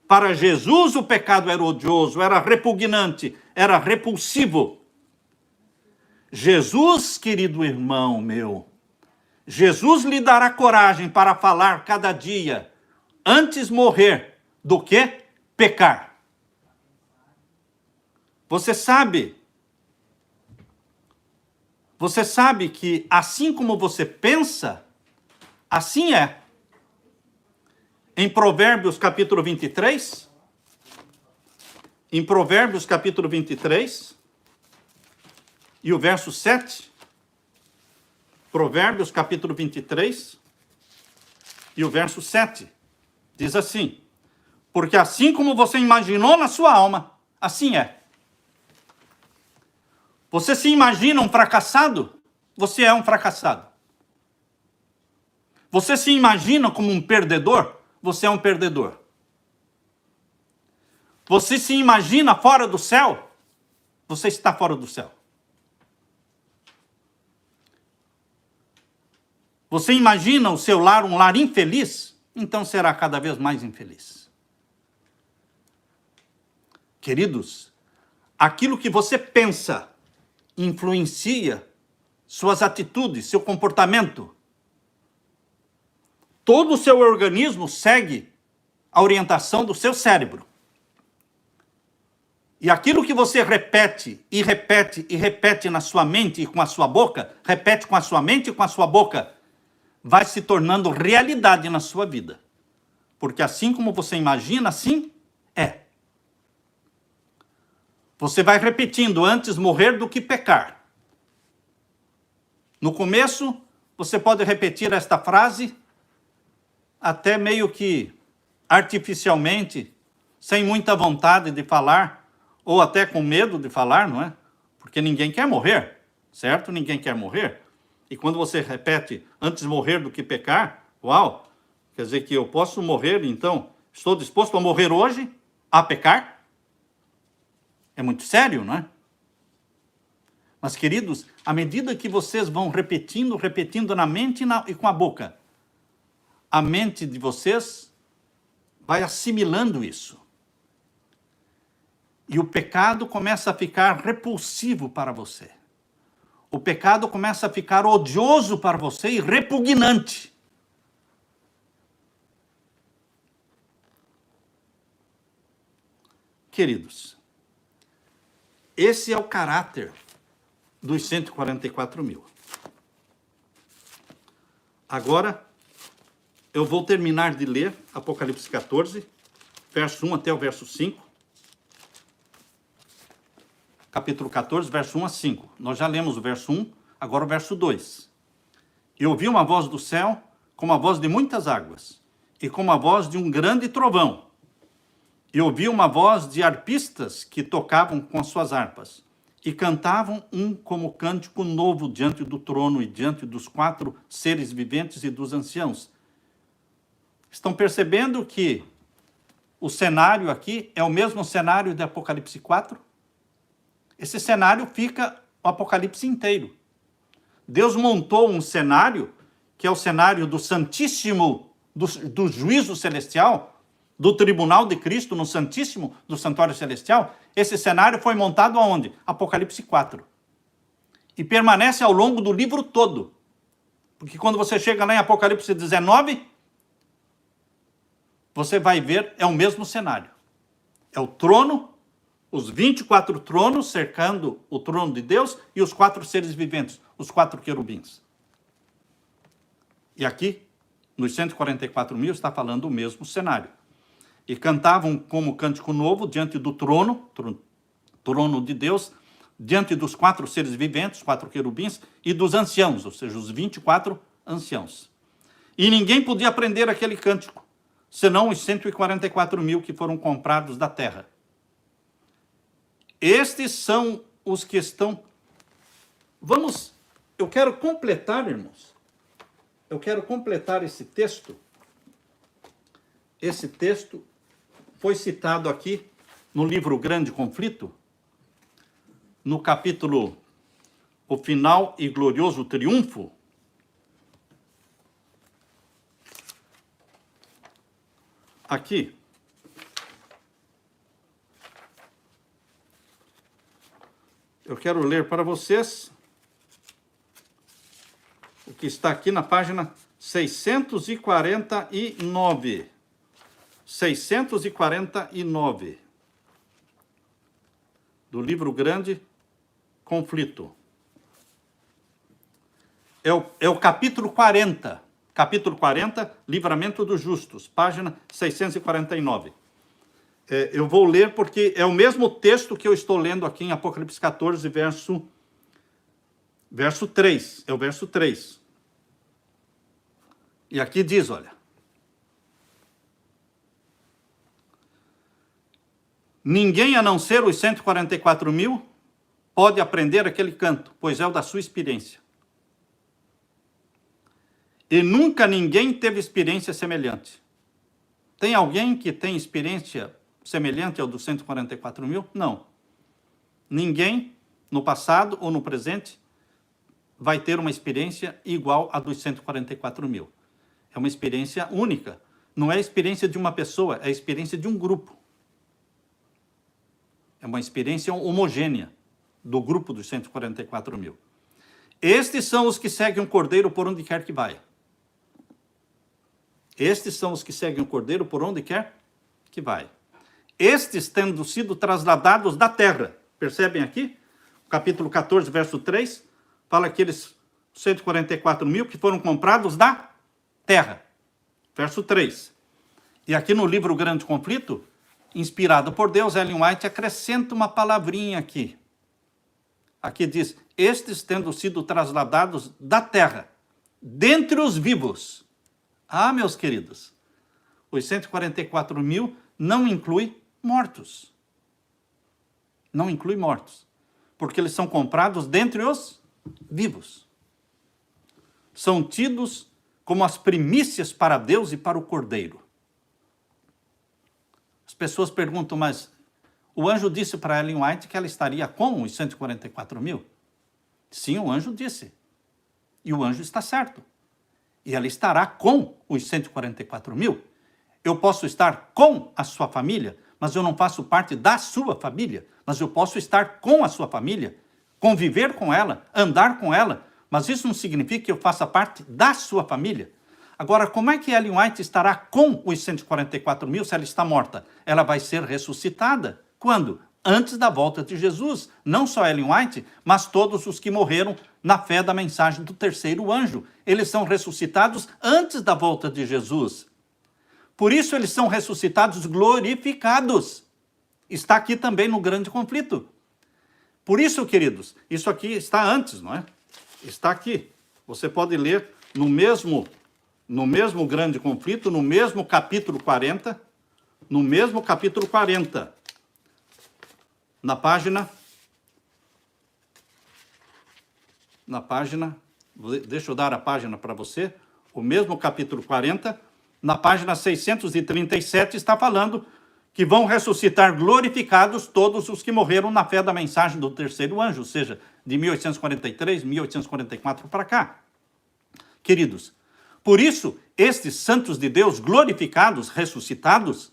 Para Jesus o pecado era odioso, era repugnante, era repulsivo. Jesus, querido irmão meu, Jesus lhe dará coragem para falar cada dia, antes morrer do que pecar. Você sabe que assim como você pensa, assim é. Em Provérbios capítulo 23, e o verso 7, Provérbios capítulo 23, e o verso 7, diz assim: porque assim como você imaginou na sua alma, assim é. Você se imagina um fracassado? Você é um fracassado. Você se imagina como um perdedor? Você é um perdedor. Você se imagina fora do céu? Você está fora do céu. Você imagina o seu lar um lar infeliz? Então será cada vez mais infeliz. Queridos, aquilo que você pensa influencia suas atitudes, seu comportamento. Todo o seu organismo segue a orientação do seu cérebro. E aquilo que você repete e repete e repete na sua mente e com a sua boca, repete com a sua mente e com a sua boca, vai se tornando realidade na sua vida. Porque assim como você imagina, assim é. Você vai repetindo: antes morrer do que pecar. No começo, você pode repetir esta frase até meio que artificialmente, sem muita vontade de falar, ou até com medo de falar, não é? Porque ninguém quer morrer, certo? Ninguém quer morrer. E quando você repete: antes morrer do que pecar, uau, quer dizer que eu posso morrer, então estou disposto a morrer hoje a pecar? É muito sério, não é? Mas, queridos, à medida que vocês vão repetindo na mente e com a boca, a mente de vocês vai assimilando isso. E o pecado começa a ficar repulsivo para você. O pecado começa a ficar odioso para você e repugnante. Queridos, esse é o caráter dos 144 mil. Agora, eu vou terminar de ler Apocalipse 14, verso 1 até o verso 5. Capítulo 14, verso 1 a 5. Nós já lemos o verso 1, agora o verso 2. E ouvi uma voz do céu, como a voz de muitas águas, e como a voz de um grande trovão. E ouvi uma voz de arpistas que tocavam com as suas harpas, e cantavam um como cântico novo diante do trono e diante dos 4 seres viventes e dos anciãos. Estão percebendo que o cenário aqui é o mesmo cenário de Apocalipse 4? Esse cenário fica o Apocalipse inteiro. Deus montou um cenário, que é o cenário do Santíssimo, do juízo celestial, do tribunal de Cristo no Santíssimo, do Santuário Celestial. Esse cenário foi montado aonde? Apocalipse 4. E permanece ao longo do livro todo. Porque quando você chega lá em Apocalipse 19, você vai ver, é o mesmo cenário. É o trono, os 24 tronos cercando o trono de Deus e os 4 seres viventes, os 4 querubins. E aqui, nos 144 mil, está falando o mesmo cenário. E cantavam como cântico novo diante do trono de Deus, diante dos 4 seres viventes, 4 querubins, e dos anciãos, ou seja, os 24 anciãos. E ninguém podia aprender aquele cântico, senão os 144 mil que foram comprados da terra. Estes são os que estão... eu quero completar, irmãos. Eu quero completar esse texto. Esse texto foi citado aqui no livro Grande Conflito, no capítulo O Final e Glorioso Triunfo. Aqui. Eu quero ler para vocês o que está aqui na página 649. 649 do livro Grande Conflito. É o capítulo 40. Capítulo 40, Livramento dos Justos, página 649. Eu vou ler porque é o mesmo texto que eu estou lendo aqui em Apocalipse 14, verso Verso 3, é o verso 3. E aqui diz, olha. Ninguém a não ser os 144 mil pode aprender aquele canto, pois é o da sua experiência. E nunca ninguém teve experiência semelhante. Tem alguém que tem experiência semelhante ao dos 144 mil? Não. Ninguém, no passado ou no presente, vai ter uma experiência igual à dos 144 mil. É uma experiência única. Não é a experiência de uma pessoa, é a experiência de um grupo. É uma experiência homogênea do grupo dos 144 mil. Estes são os que seguem o Cordeiro por onde quer que vai. Estes são os que seguem o Cordeiro por onde quer que vai. Estes tendo sido trasladados da terra. Percebem aqui? Capítulo 14, verso 3, fala aqueles 144 mil que foram comprados da terra. Verso 3. E aqui no livro Grande Conflito, inspirado por Deus, Ellen White acrescenta uma palavrinha aqui. Aqui diz, estes tendo sido trasladados da terra, dentre os vivos. Ah, meus queridos, os 144 mil não inclui mortos. Não inclui mortos, porque eles são comprados dentre os vivos. São tidos como as primícias para Deus e para o Cordeiro. As pessoas perguntam, mas o anjo disse para Ellen White que ela estaria com os 144 mil? Sim, o anjo disse. E o anjo está certo. E ela estará com os 144 mil. Eu posso estar com a sua família, mas eu não faço parte da sua família. Mas eu posso estar com a sua família, conviver com ela, andar com ela, mas isso não significa que eu faça parte da sua família. Agora, como é que Ellen White estará com os 144 mil se ela está morta? Ela vai ser ressuscitada. Quando? Antes da volta de Jesus. Não só Ellen White, mas todos os que morreram na fé da mensagem do terceiro anjo. Eles são ressuscitados antes da volta de Jesus. Por isso eles são ressuscitados glorificados. Está aqui também no Grande Conflito. Por isso, queridos, isso aqui está antes, não é? Está aqui. Você pode ler no mesmo Grande Conflito, no mesmo capítulo 40, na página, deixa eu dar a página para você, o mesmo capítulo 40, na página 637, está falando que vão ressuscitar glorificados todos os que morreram na fé da mensagem do terceiro anjo, ou seja, de 1843, 1844 para cá. Queridos, por isso, estes santos de Deus glorificados, ressuscitados,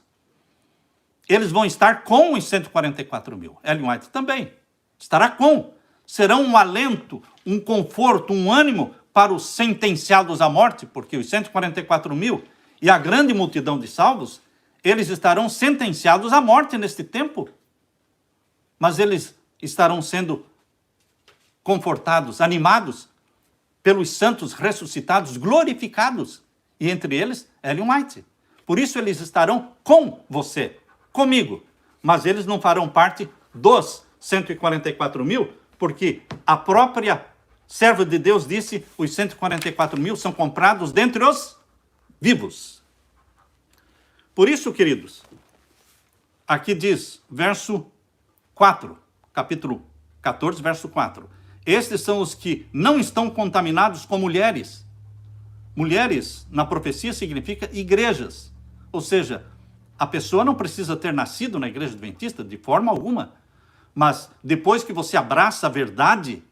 eles vão estar com os 144 mil. Ellen White também estará com. Serão um alento, um conforto, um ânimo para os sentenciados à morte, porque os 144 mil e a grande multidão de salvos, eles estarão sentenciados à morte neste tempo. Mas eles estarão sendo confortados, animados pelos santos ressuscitados, glorificados. E entre eles, Ellen White. Por isso eles estarão com você, comigo. Mas eles não farão parte dos 144 mil, porque a própria serva de Deus disse, os 144 mil são comprados dentre os vivos. Por isso, queridos, aqui diz, verso 4, capítulo 14, verso 4. Estes são os que não estão contaminados com mulheres. Mulheres, na profecia, significa igrejas. Ou seja, a pessoa não precisa ter nascido na igreja adventista de forma alguma. Mas depois que você abraça a verdade,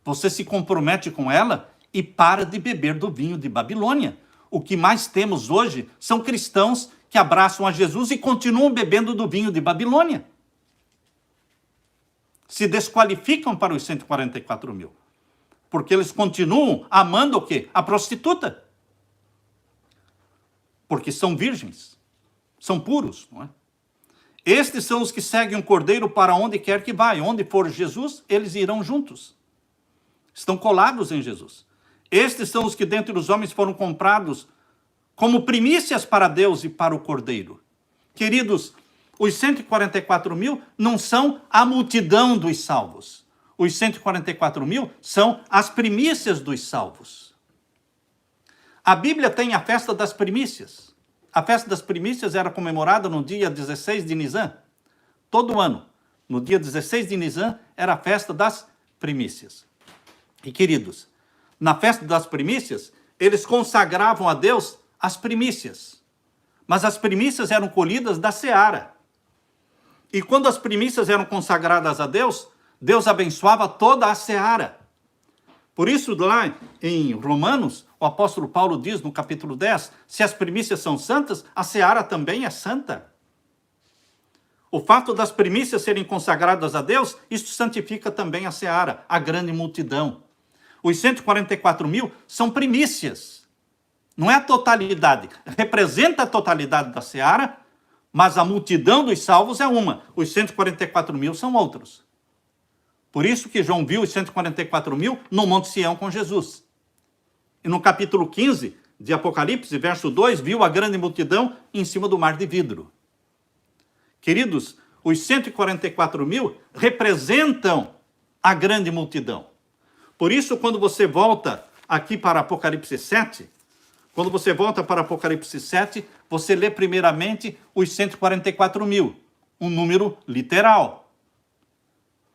você se compromete com ela e para de beber do vinho de Babilônia. O que mais temos hoje são cristãos que abraçam a Jesus e continuam bebendo do vinho de Babilônia. Se desqualificam para os 144 mil. Porque eles continuam amando o quê? A prostituta. Porque são virgens. São puros, não é? Estes são os que seguem o Cordeiro para onde quer que vai. Onde for Jesus, eles irão juntos. Estão colados em Jesus. Estes são os que dentre os homens foram comprados como primícias para Deus e para o Cordeiro. Queridos, os 144 mil não são a multidão dos salvos. os 144 mil são as primícias dos salvos. A Bíblia tem a festa das primícias. A festa das primícias era comemorada no dia 16 de Nisan. Todo ano, no dia 16 de Nisan, era a festa das primícias. E, queridos, na festa das primícias, eles consagravam a Deus as primícias. Mas as primícias eram colhidas da seara. E quando as primícias eram consagradas a Deus, Deus abençoava toda a seara. Por isso, lá em Romanos, o apóstolo Paulo diz no capítulo 10, se as primícias são santas, a seara também é santa. O fato das primícias serem consagradas a Deus, isto santifica também a seara, a grande multidão. Os 144 mil são primícias. Não é a totalidade. Representa a totalidade da seara, mas a multidão dos salvos é uma. Os 144 mil são outros. Por isso que João viu os 144 mil no Monte Sião com Jesus. E no capítulo 15 de Apocalipse, verso 2, viu a grande multidão em cima do mar de vidro. Queridos, os 144 mil representam a grande multidão. Por isso, quando você volta aqui para Apocalipse 7, você lê primeiramente os 144 mil, um número literal.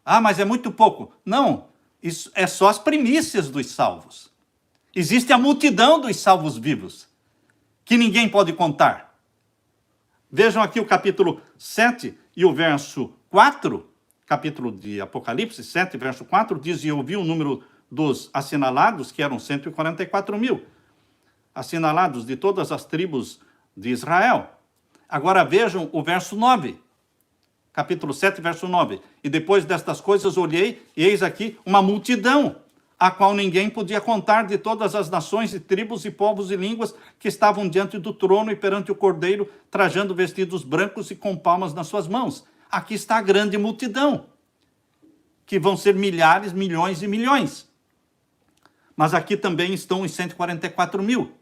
Ah, mas é muito pouco. Não, isso é só as primícias dos salvos. Existe a multidão dos salvos vivos, que ninguém pode contar. Vejam aqui o capítulo 7 e o verso 4, capítulo de Apocalipse 7, verso 4, diz, e eu vi o número dos assinalados, que eram 144 mil, assinalados de todas as tribos de Israel. Agora vejam o verso 9, capítulo 7, verso 9. E depois destas coisas olhei, e eis aqui uma multidão, a qual ninguém podia contar, de todas as nações e tribos e povos e línguas que estavam diante do trono e perante o Cordeiro, trajando vestidos brancos e com palmas nas suas mãos. Aqui está a grande multidão, que vão ser milhares, milhões e milhões. Mas aqui também estão os 144 mil.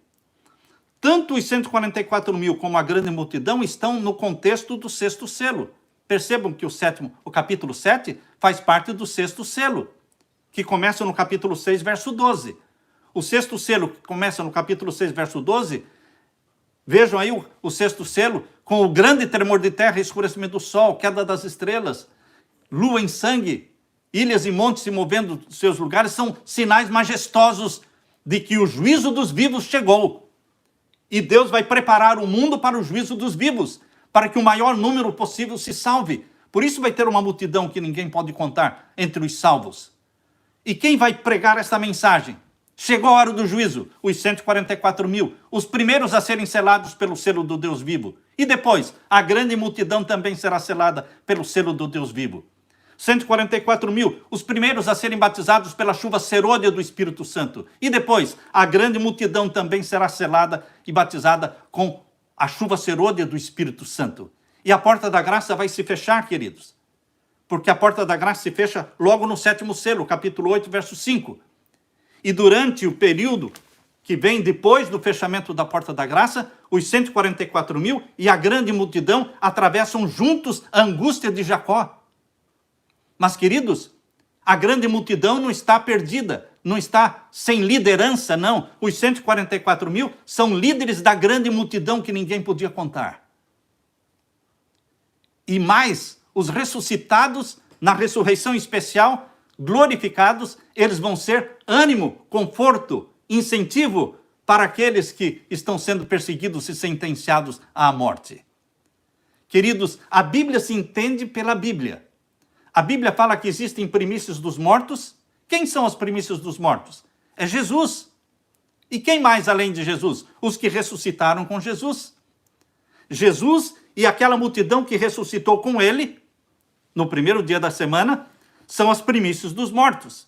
Tanto os 144 mil como a grande multidão estão no contexto do sexto selo. Percebam que o capítulo 7 faz parte do sexto selo, que começa no capítulo 6, verso 12. O sexto selo, que começa no capítulo 6, verso 12, vejam aí o sexto selo, com o grande tremor de terra, escurecimento do sol, queda das estrelas, lua em sangue, ilhas e montes se movendo dos seus lugares, são sinais majestosos de que o juízo dos vivos chegou. E Deus vai preparar o mundo para o juízo dos vivos, para que o maior número possível se salve. Por isso vai ter uma multidão que ninguém pode contar entre os salvos. E quem vai pregar esta mensagem? Chegou a hora do juízo, os 144 mil, os primeiros a serem selados pelo selo do Deus vivo. E depois, a grande multidão também será selada pelo selo do Deus vivo. 144 mil, os primeiros a serem batizados pela chuva serôdia do Espírito Santo. E depois, a grande multidão também será selada e batizada com a chuva serôdia do Espírito Santo. E a porta da graça vai se fechar, queridos. Porque a porta da graça se fecha logo no sétimo selo, capítulo 8, verso 5. E durante o período que vem depois do fechamento da porta da graça, os 144 mil e a grande multidão atravessam juntos a angústia de Jacó. Mas, queridos, a grande multidão não está perdida, não está sem liderança, não. Os 144 mil são líderes da grande multidão que ninguém podia contar. E mais, os ressuscitados, na ressurreição especial, glorificados, eles vão ser ânimo, conforto, incentivo para aqueles que estão sendo perseguidos e sentenciados à morte. Queridos, a Bíblia se entende pela Bíblia. A Bíblia fala que existem primícias dos mortos. Quem são as primícias dos mortos? É Jesus. E quem mais além de Jesus? Os que ressuscitaram com Jesus. Jesus e aquela multidão que ressuscitou com ele, no primeiro dia da semana, são as primícias dos mortos.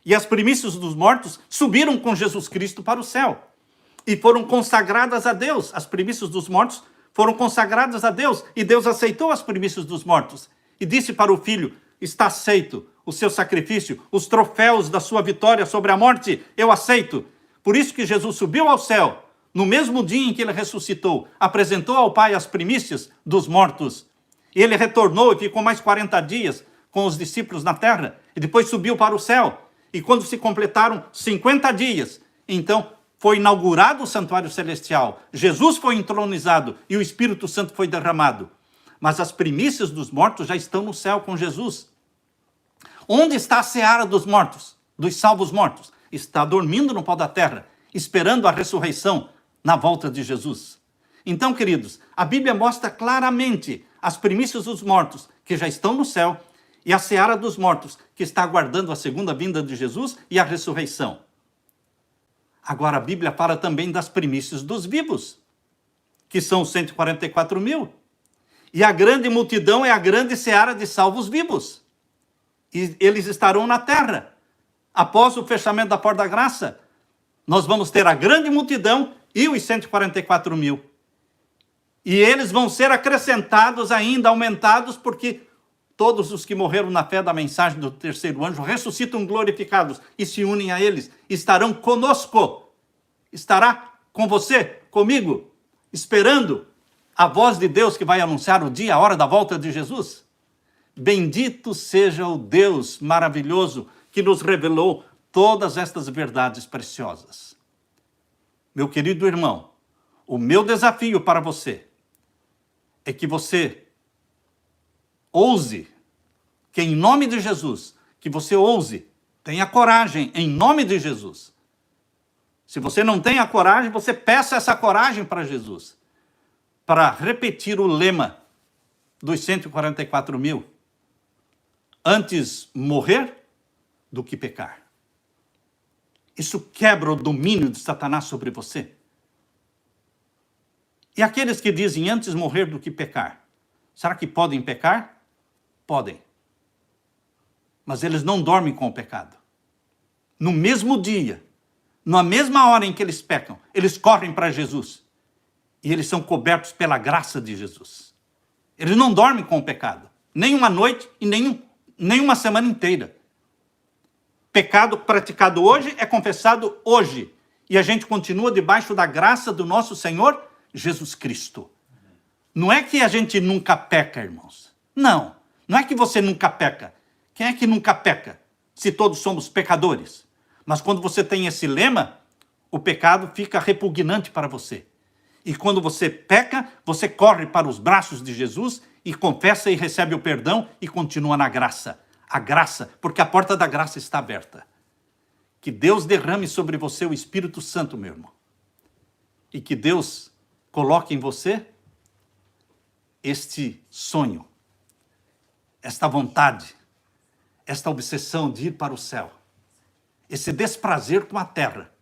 E as primícias dos mortos subiram com Jesus Cristo para o céu. E foram consagradas a Deus. As primícias dos mortos foram consagradas a Deus. E Deus aceitou as primícias dos mortos. E disse para o filho, está aceito o seu sacrifício, os troféus da sua vitória sobre a morte, eu aceito. Por isso que Jesus subiu ao céu, no mesmo dia em que ele ressuscitou, apresentou ao Pai as primícias dos mortos. E ele retornou e ficou mais 40 dias com os discípulos na terra. e depois subiu para o céu. E quando se completaram 50 dias, então foi inaugurado o santuário celestial. Jesus foi entronizado e o Espírito Santo foi derramado. Mas as primícias dos mortos já estão no céu com Jesus. Onde está a seara dos mortos, dos salvos mortos? Está dormindo no pó da terra, esperando a ressurreição na volta de Jesus. Então, queridos, a Bíblia mostra claramente as primícias dos mortos que já estão no céu e a seara dos mortos que está aguardando a segunda vinda de Jesus e a ressurreição. Agora, a Bíblia fala também das primícias dos vivos, que são os 144 mil. E a grande multidão é a grande seara de salvos vivos. E eles estarão na terra. Após o fechamento da porta da graça, nós vamos ter a grande multidão e os 144 mil. E eles vão ser acrescentados ainda, aumentados, porque todos os que morreram na fé da mensagem do terceiro anjo ressuscitam glorificados e se unem a eles. Estarão conosco. Estará com você, comigo, esperando a voz de Deus que vai anunciar o dia, a hora da volta de Jesus. Bendito seja o Deus maravilhoso que nos revelou todas estas verdades preciosas. Meu querido irmão, o meu desafio para você é que você ouse, que em nome de Jesus, que você ouse, tenha coragem em nome de Jesus. Se você não tem a coragem, você peça essa coragem para Jesus, para repetir o lema dos 144 mil. Antes morrer do que pecar. Isso quebra o domínio de Satanás sobre você. E aqueles que dizem antes morrer do que pecar, será que podem pecar? Podem. Mas eles não dormem com o pecado. No mesmo dia, na mesma hora em que eles pecam, eles correm para Jesus. E eles são cobertos pela graça de Jesus. Eles não dormem com o pecado. Nem uma noite e nem uma semana inteira. Pecado praticado hoje é confessado hoje. E a gente continua debaixo da graça do nosso Senhor Jesus Cristo. Não é que a gente nunca peca, irmãos. Não. Não é que você nunca peca. Quem é que nunca peca? Se todos somos pecadores. Mas quando você tem esse lema, o pecado fica repugnante para você. E quando você peca, você corre para os braços de Jesus e confessa e recebe o perdão e continua na graça. A graça, porque a porta da graça está aberta. Que Deus derrame sobre você o Espírito Santo, meu irmão. E que Deus coloque em você este sonho, esta vontade, esta obsessão de ir para o céu. Esse desprazer com a terra.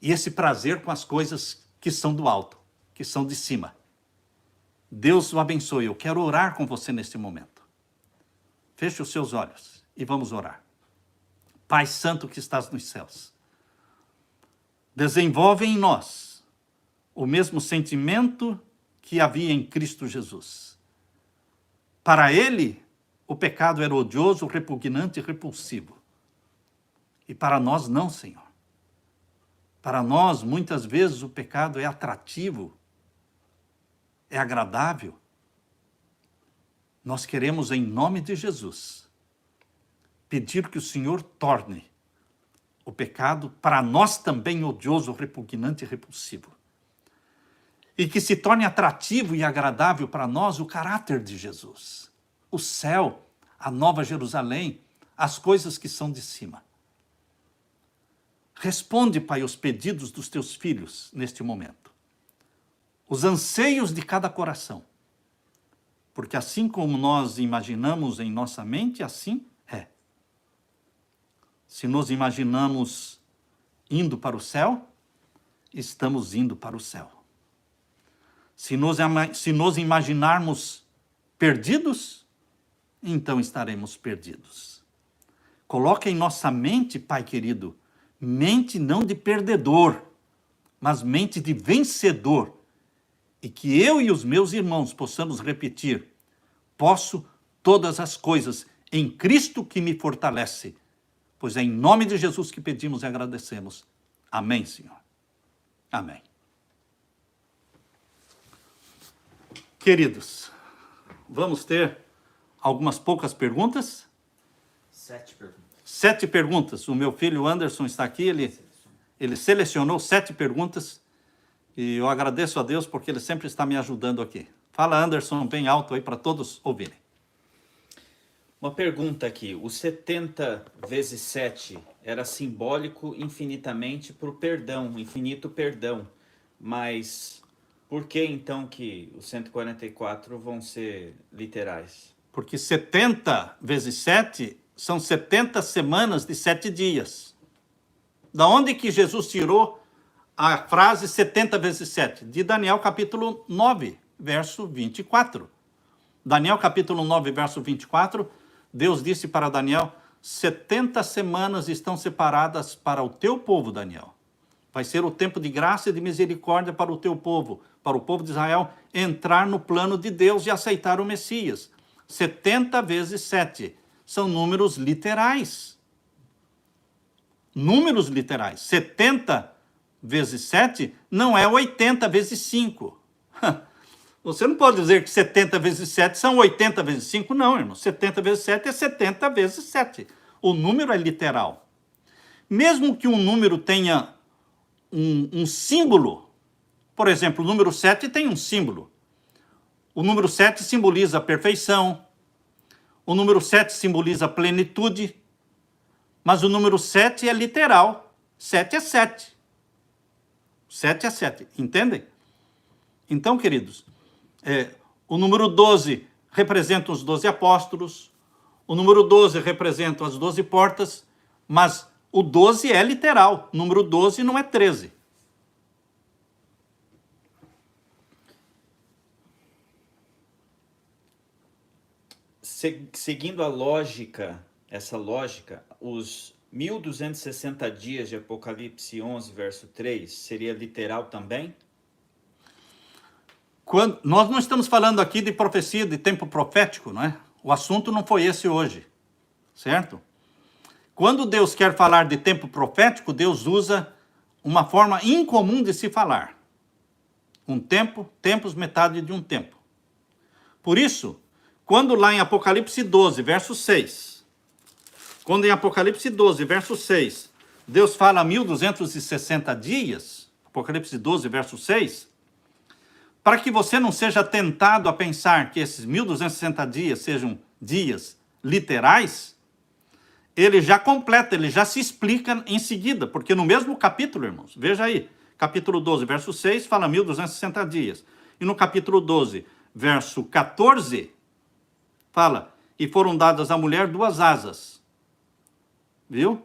E esse prazer com as coisas que são do alto, que são de cima. Deus o abençoe. Eu quero orar com você neste momento. Feche os seus olhos e vamos orar. Pai Santo que estás nos céus, desenvolve em nós o mesmo sentimento que havia em Cristo Jesus. Para ele, o pecado era odioso, repugnante e repulsivo. E para nós não, Senhor. Para nós, muitas vezes, o pecado é atrativo, é agradável. Nós queremos, em nome de Jesus, pedir que o Senhor torne o pecado para nós também odioso, repugnante e repulsivo. E que se torne atrativo e agradável para nós o caráter de Jesus. O céu, a nova Jerusalém, as coisas que são de cima. Responde, Pai, os pedidos dos teus filhos neste momento. Os anseios de cada coração. Porque assim como nós imaginamos em nossa mente, assim é. Se nos imaginamos indo para o céu, estamos indo para o céu. Se nos imaginarmos perdidos, então estaremos perdidos. Coloque em nossa mente, Pai querido, mente não de perdedor, mas mente de vencedor. E que eu e os meus irmãos possamos repetir: posso todas as coisas em Cristo que me fortalece. Pois é em nome de Jesus que pedimos e agradecemos. Amém, Senhor. Amém. Queridos, vamos ter algumas poucas perguntas. 7 perguntas. 7 perguntas. O meu filho Anderson está aqui, ele selecionou 7 perguntas e eu agradeço a Deus porque ele sempre está me ajudando aqui. Fala, Anderson, bem alto aí para todos ouvirem. Uma pergunta aqui. O 70 vezes 7 era simbólico infinitamente para o perdão, infinito perdão. Mas por que então que os 144 vão ser literais? Porque 70 vezes 7 são 70 semanas de 7 dias. Da onde que Jesus tirou a frase 70 vezes 7? De Daniel capítulo 9, verso 24. Daniel capítulo 9, verso 24, Deus disse para Daniel, 70 semanas estão separadas para o teu povo, Daniel. Vai ser o tempo de graça e de misericórdia para o teu povo, para o povo de Israel entrar no plano de Deus e aceitar o Messias. 70 vezes 7 são números literais. Números literais. 70 vezes 7 não é 80 vezes 5. Você não pode dizer que 70 vezes 7 são 80 vezes 5, não, irmão. 70 vezes 7 é 70 vezes 7. O número é literal. Mesmo que um número tenha um símbolo, por exemplo, o número 7 tem um símbolo. O número 7 simboliza a perfeição, o número 7 simboliza a plenitude, mas o número 7 é literal. 7 é 7. 7 é 7, entendem? Então, queridos, o número 12 representa os 12 apóstolos, o número 12 representa as 12 portas, mas o 12 é literal, o número 12 não é 13. Seguindo a lógica, essa lógica, os 1260 dias de Apocalipse 11, verso 3, seria literal também? Nós não estamos falando aqui de profecia de tempo profético, não é? O assunto não foi esse hoje, certo? Quando Deus quer falar de tempo profético, Deus usa uma forma incomum de se falar. Um tempo, tempos, metade de um tempo. Por isso, quando lá em Apocalipse 12, verso 6, quando em Apocalipse 12, verso 6, Deus fala 1260 dias, Apocalipse 12, verso 6, para que você não seja tentado a pensar que esses 1260 dias sejam dias literais, ele já completa, ele já se explica em seguida, porque no mesmo capítulo, irmãos, veja aí, capítulo 12, verso 6, fala 1260 dias. E no capítulo 12, verso 14, fala, e foram dadas à mulher 2 asas. Viu?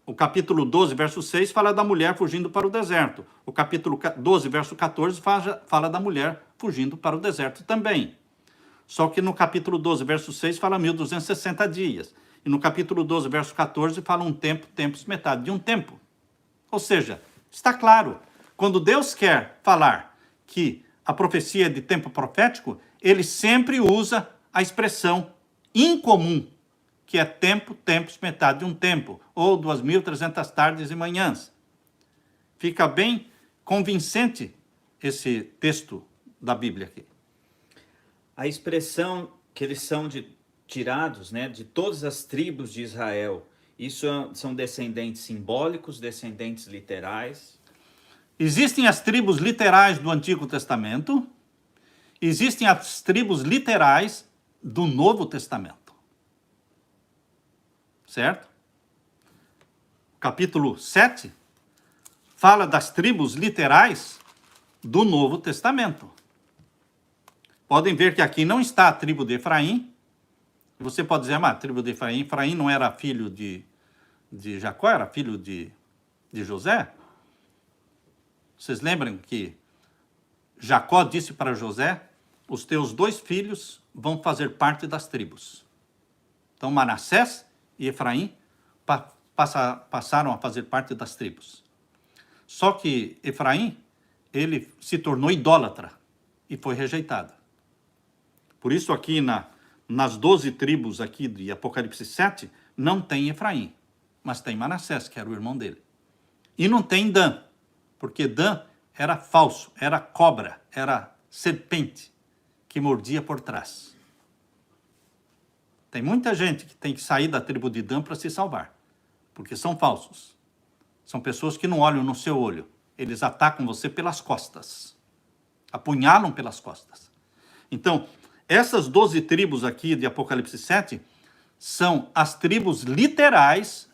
O capítulo 12, verso 6, fala da mulher fugindo para o deserto. O capítulo 12, verso 14, fala da mulher fugindo para o deserto também. Só que no capítulo 12, verso 6, fala 1260 dias. E no capítulo 12, verso 14, fala um tempo, tempos, metade de um tempo. Ou seja, está claro, quando Deus quer falar que a profecia é de tempo profético, ele sempre usa a expressão incomum, que é tempo, tempos, metade de um tempo, ou 2300 tardes e manhãs. Fica bem convincente esse texto da Bíblia aqui. A expressão que eles são tirados, né, de todas as tribos de Israel, isso são descendentes simbólicos, descendentes literais? Existem as tribos literais do Antigo Testamento, existem as tribos literais do Novo Testamento. Certo? Capítulo 7 fala das tribos literais do Novo Testamento. Podem ver que aqui não está a tribo de Efraim. Você pode dizer, mas a tribo de Efraim, Efraim não era filho de Jacó, era filho de José? Vocês lembram que Jacó disse para José, os teus 2 filhos vão fazer parte das tribos. Então Manassés e Efraim passaram a fazer parte das tribos. Só que Efraim, ele se tornou idólatra e foi rejeitado. Por isso aqui nas 12 tribos aqui de Apocalipse 7, não tem Efraim, mas tem Manassés, que era o irmão dele. E não tem Dan, porque Dan era falso, era cobra, era serpente, que mordia por trás. Tem muita gente que tem que sair da tribo de Dan para se salvar, porque são falsos. São pessoas que não olham no seu olho. Eles atacam você pelas costas. Apunhalam pelas costas. Então, essas 12 tribos aqui de Apocalipse 7 são as tribos literais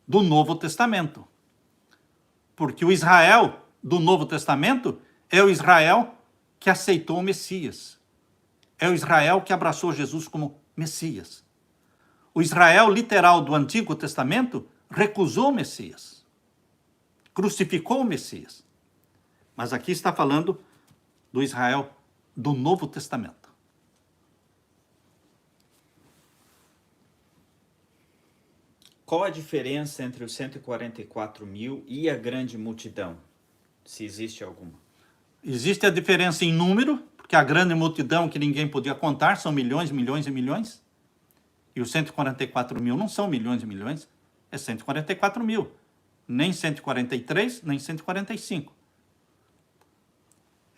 do Novo Testamento. Porque o Israel do Novo Testamento é o Israel que aceitou o Messias. É o Israel que abraçou Jesus como Messias. O Israel literal do Antigo Testamento recusou o Messias. Crucificou o Messias. Mas aqui está falando do Israel do Novo Testamento. Qual a diferença entre os 144 mil e a grande multidão? Se existe alguma. Existe a diferença em número, porque a grande multidão que ninguém podia contar são milhões, milhões e milhões. E os 144 mil não são milhões e milhões, é 144 mil. Nem 143, nem 145.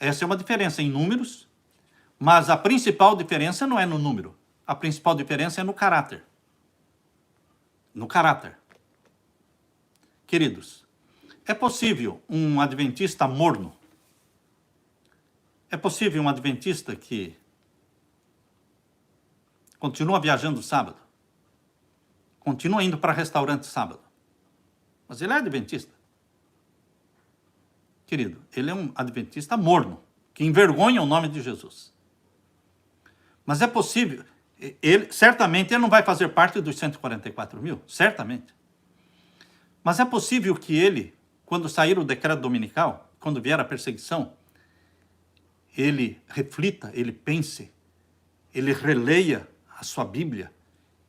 Essa é uma diferença em números, mas a principal diferença não é no número. A principal diferença é no caráter. No caráter. Queridos, é possível um adventista morno? É possível um adventista que continua viajando sábado? Continua indo para restaurante sábado? Mas ele é adventista. Querido, ele é um adventista morno, que envergonha o nome de Jesus. Mas é possível, certamente ele não vai fazer parte dos 144 mil, certamente. Mas é possível que ele, quando sair o decreto dominical, quando vier a perseguição, ele reflita, ele pense, ele releia a sua Bíblia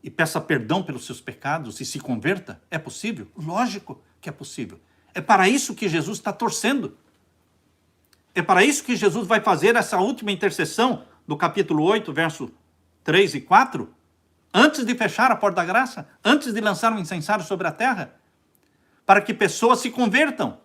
e peça perdão pelos seus pecados e se converta? É possível? Lógico que é possível. É para isso que Jesus está torcendo. É para isso que Jesus vai fazer essa última intercessão do capítulo 8, verso 3 e 4, antes de fechar a porta da graça, antes de lançar um incensário sobre a terra, para que pessoas se convertam.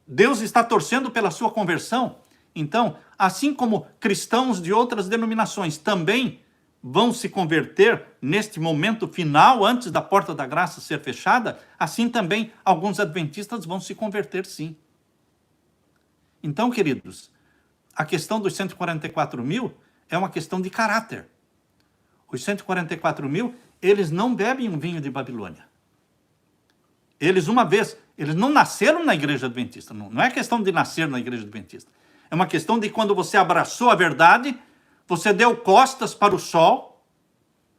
Deus está torcendo pela sua conversão. Então, assim como cristãos de outras denominações também vão se converter neste momento final, antes da porta da graça ser fechada, assim também alguns adventistas vão se converter, sim. Então, queridos, a questão dos 144 mil é uma questão de caráter. Os 144 mil, eles não bebem um vinho de Babilônia. Eles não nasceram na igreja adventista. Não é questão de nascer na igreja adventista. É uma questão de quando você abraçou a verdade, você deu costas para o sol,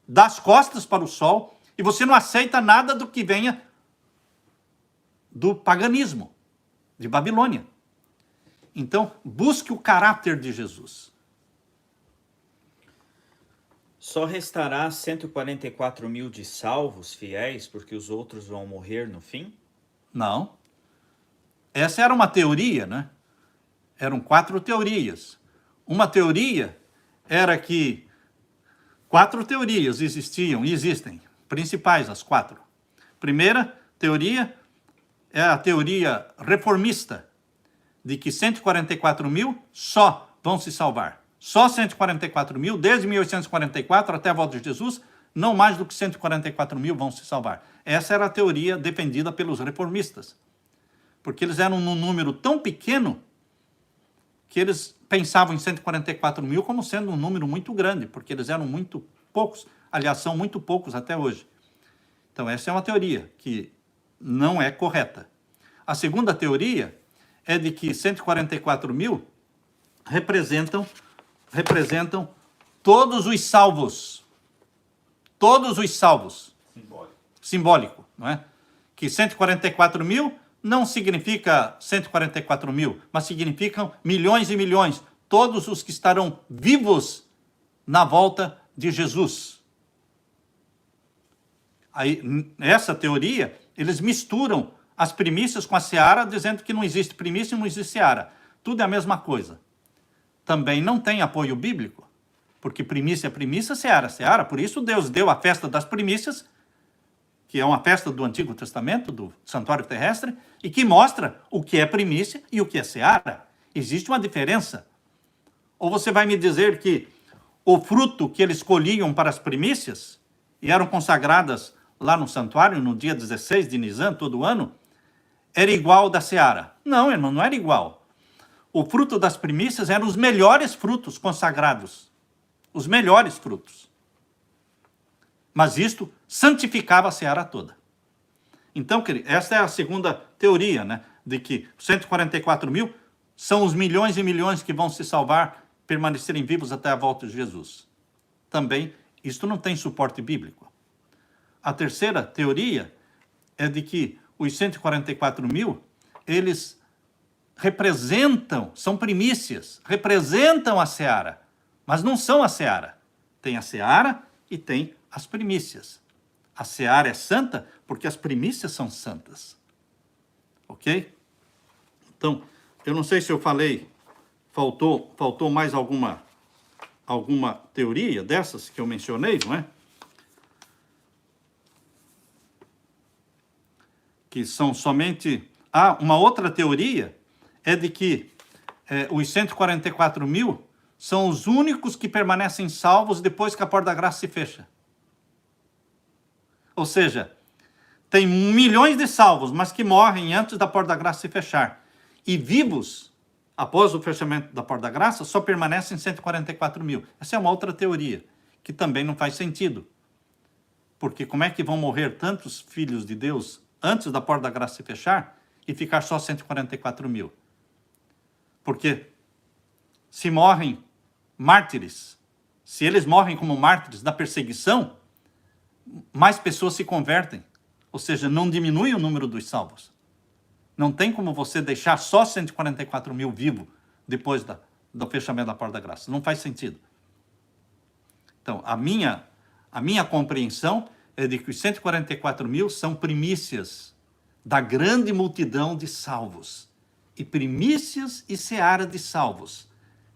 dá as costas para o sol, e você não aceita nada do que venha do paganismo, de Babilônia. Então, busque o caráter de Jesus. Só restará 144 mil de salvos fiéis, porque os outros vão morrer no fim? Não. Essa era uma teoria, né? Eram 4 teorias. Uma teoria era que 4 teorias existiam e existem, principais as 4. Primeira teoria é a teoria reformista, de que 144 mil só vão se salvar. Só 144 mil, desde 1844 até a volta de Jesus, não mais do que 144 mil vão se salvar. Essa era a teoria defendida pelos reformistas. Porque eles eram num número tão pequeno que eles pensavam em 144 mil como sendo um número muito grande, porque eles eram muito poucos. Aliás, são muito poucos até hoje. Então, essa é uma teoria que não é correta. A segunda teoria é de que 144 mil representam todos os salvos. Todos os salvos. Simbólico, não é? Que 144 mil não significa 144 mil, mas significam milhões e milhões. Todos os que estarão vivos na volta de Jesus. Aí, nessa teoria, eles misturam as primícias com a seara, dizendo que não existe primícia e não existe seara. Tudo é a mesma coisa. Também não tem apoio bíblico, porque primícia é primícia, seara é seara. Por isso Deus deu a festa das primícias, que é uma festa do Antigo Testamento, do santuário terrestre, e que mostra o que é primícia e o que é seara. Existe uma diferença. Ou você vai me dizer que o fruto que eles colhiam para as primícias, e eram consagradas lá no santuário, no dia 16 de Nisan, todo ano, era igual ao da seara. Não, irmão, não era igual. O fruto das primícias eram os melhores frutos consagrados. Os melhores frutos. Mas isto santificava a seara toda. Então, querido, essa é a segunda teoria, né? De que 144 mil são os milhões e milhões que vão se salvar, permanecerem vivos até a volta de Jesus. Também, isto não tem suporte bíblico. A terceira teoria é de que os 144 mil, eles representam, são primícias, representam a seara, mas não são a seara. Tem a seara e tem as primícias. A seara é santa porque as primícias são santas. Ok? Então, eu não sei se eu falei, faltou mais alguma teoria dessas que eu mencionei, não é? Que são somente... uma outra teoria é de que os 144 mil são os únicos que permanecem salvos depois que a porta da graça se fecha. Ou seja, tem milhões de salvos, mas que morrem antes da porta da graça se fechar. E vivos, após o fechamento da porta da graça, só permanecem 144 mil. Essa é uma outra teoria, que também não faz sentido. Porque como é que vão morrer tantos filhos de Deus antes da porta da graça se fechar e ficar só 144 mil? Porque se morrem mártires, se eles morrem como mártires da perseguição, mais pessoas se convertem. Ou seja, não diminui o número dos salvos. Não tem como você deixar só 144 mil vivos depois do fechamento da porta da graça. Não faz sentido. Então, a minha compreensão é de que os 144 mil são primícias da grande multidão de salvos. E primícias e seara de salvos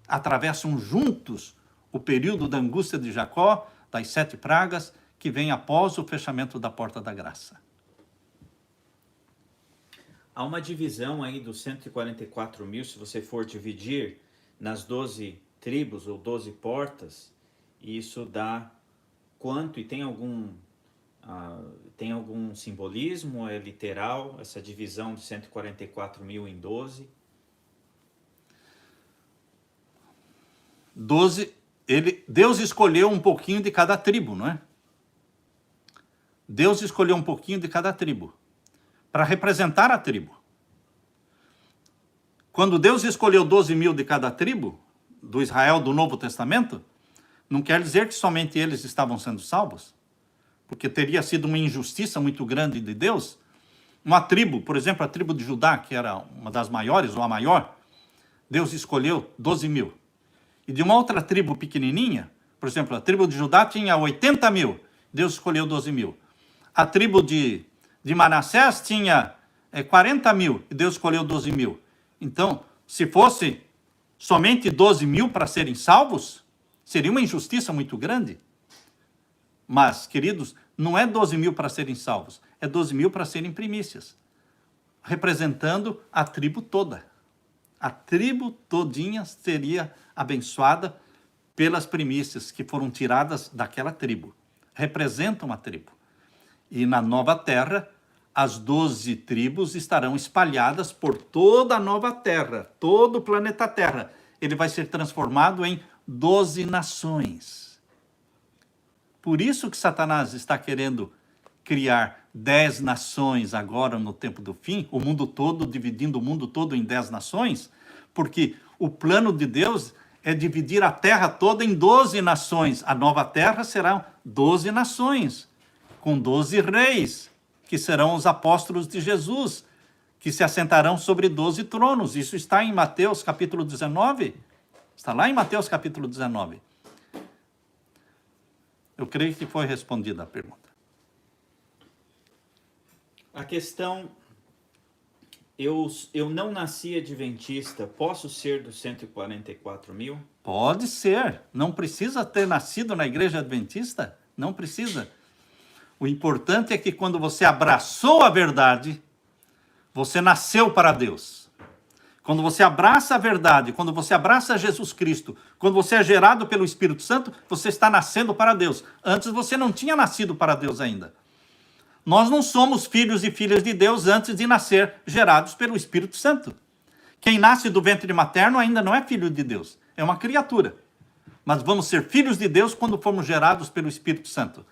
atravessam juntos o período da angústia de Jacó, das 7 pragas, que vem após o fechamento da porta da graça. Há uma divisão aí dos 144 mil, se você for dividir nas 12 tribos ou 12 portas, e isso dá quanto? E tem algum simbolismo? É literal essa divisão de 144 mil em 12? 12, Deus escolheu um pouquinho de cada tribo, não é? Deus escolheu um pouquinho de cada tribo para representar a tribo. Quando Deus escolheu 12 mil de cada tribo, do Israel do Novo Testamento, não quer dizer que somente eles estavam sendo salvos, porque teria sido uma injustiça muito grande de Deus. Uma tribo, por exemplo, a tribo de Judá, que era uma das maiores, ou a maior, Deus escolheu 12 mil. E de uma outra tribo pequenininha, por exemplo, a tribo de Judá tinha 80 mil, Deus escolheu 12 mil. A tribo de Manassés tinha 40 mil, e Deus escolheu 12 mil. Então, se fosse somente 12 mil para serem salvos, seria uma injustiça muito grande. Mas, queridos, não é 12 mil para serem salvos, é 12 mil para serem primícias, representando a tribo toda. A tribo todinha seria abençoada pelas primícias que foram tiradas daquela tribo. Representam a tribo. E na nova terra, as 12 tribos estarão espalhadas por toda a nova terra, todo o planeta Terra. Ele vai ser transformado em 12 nações. Por isso que Satanás está querendo criar 10 nações agora no tempo do fim, o mundo todo, dividindo o mundo todo em 10 nações, porque o plano de Deus é dividir a terra toda em 12 nações. A nova terra será 12 nações, com 12 reis, que serão os apóstolos de Jesus, que se assentarão sobre 12 tronos. Isso está em Mateus capítulo 19. Está lá em Mateus capítulo 19. Eu creio que foi respondida a pergunta. A questão, eu não nasci adventista, posso ser dos 144 mil? Pode ser. Não precisa ter nascido na igreja adventista. Não precisa. O importante é que quando você abraçou a verdade, você nasceu para Deus. Quando você abraça a verdade, quando você abraça Jesus Cristo, quando você é gerado pelo Espírito Santo, você está nascendo para Deus. Antes você não tinha nascido para Deus ainda. Nós não somos filhos e filhas de Deus antes de nascer gerados pelo Espírito Santo. Quem nasce do ventre materno ainda não é filho de Deus, é uma criatura. Mas vamos ser filhos de Deus quando formos gerados pelo Espírito Santo.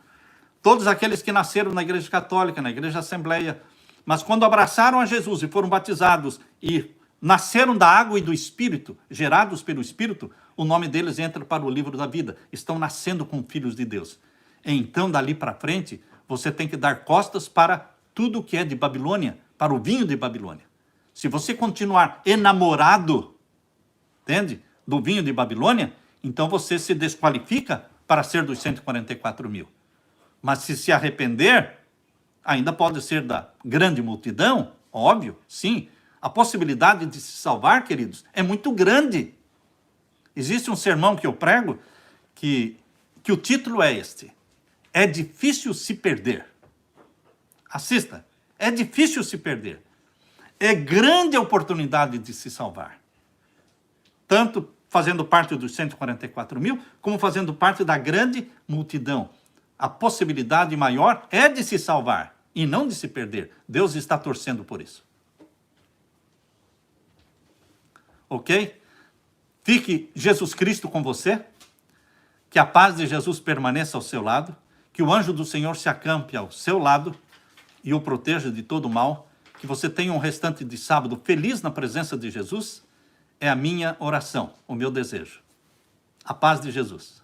Todos aqueles que nasceram na Igreja Católica, na Igreja Assembleia, mas quando abraçaram a Jesus e foram batizados e nasceram da água e do Espírito, gerados pelo Espírito, o nome deles entra para o livro da vida. Estão nascendo como filhos de Deus. Então, dali para frente, você tem que dar costas para tudo que é de Babilônia, para o vinho de Babilônia. Se você continuar enamorado, entende? Do vinho de Babilônia, então você se desqualifica para ser dos 144 mil. Mas se arrepender, ainda pode ser da grande multidão, óbvio, sim. A possibilidade de se salvar, queridos, é muito grande. Existe um sermão que eu prego que o título é este: é difícil se perder. Assista, é difícil se perder. É grande a oportunidade de se salvar. Tanto fazendo parte dos 144 mil, como fazendo parte da grande multidão. A possibilidade maior é de se salvar e não de se perder. Deus está torcendo por isso. Ok? Fique Jesus Cristo com você, que a paz de Jesus permaneça ao seu lado, que o anjo do Senhor se acampe ao seu lado e o proteja de todo mal, que você tenha um restante de sábado feliz na presença de Jesus, é a minha oração, o meu desejo. A paz de Jesus.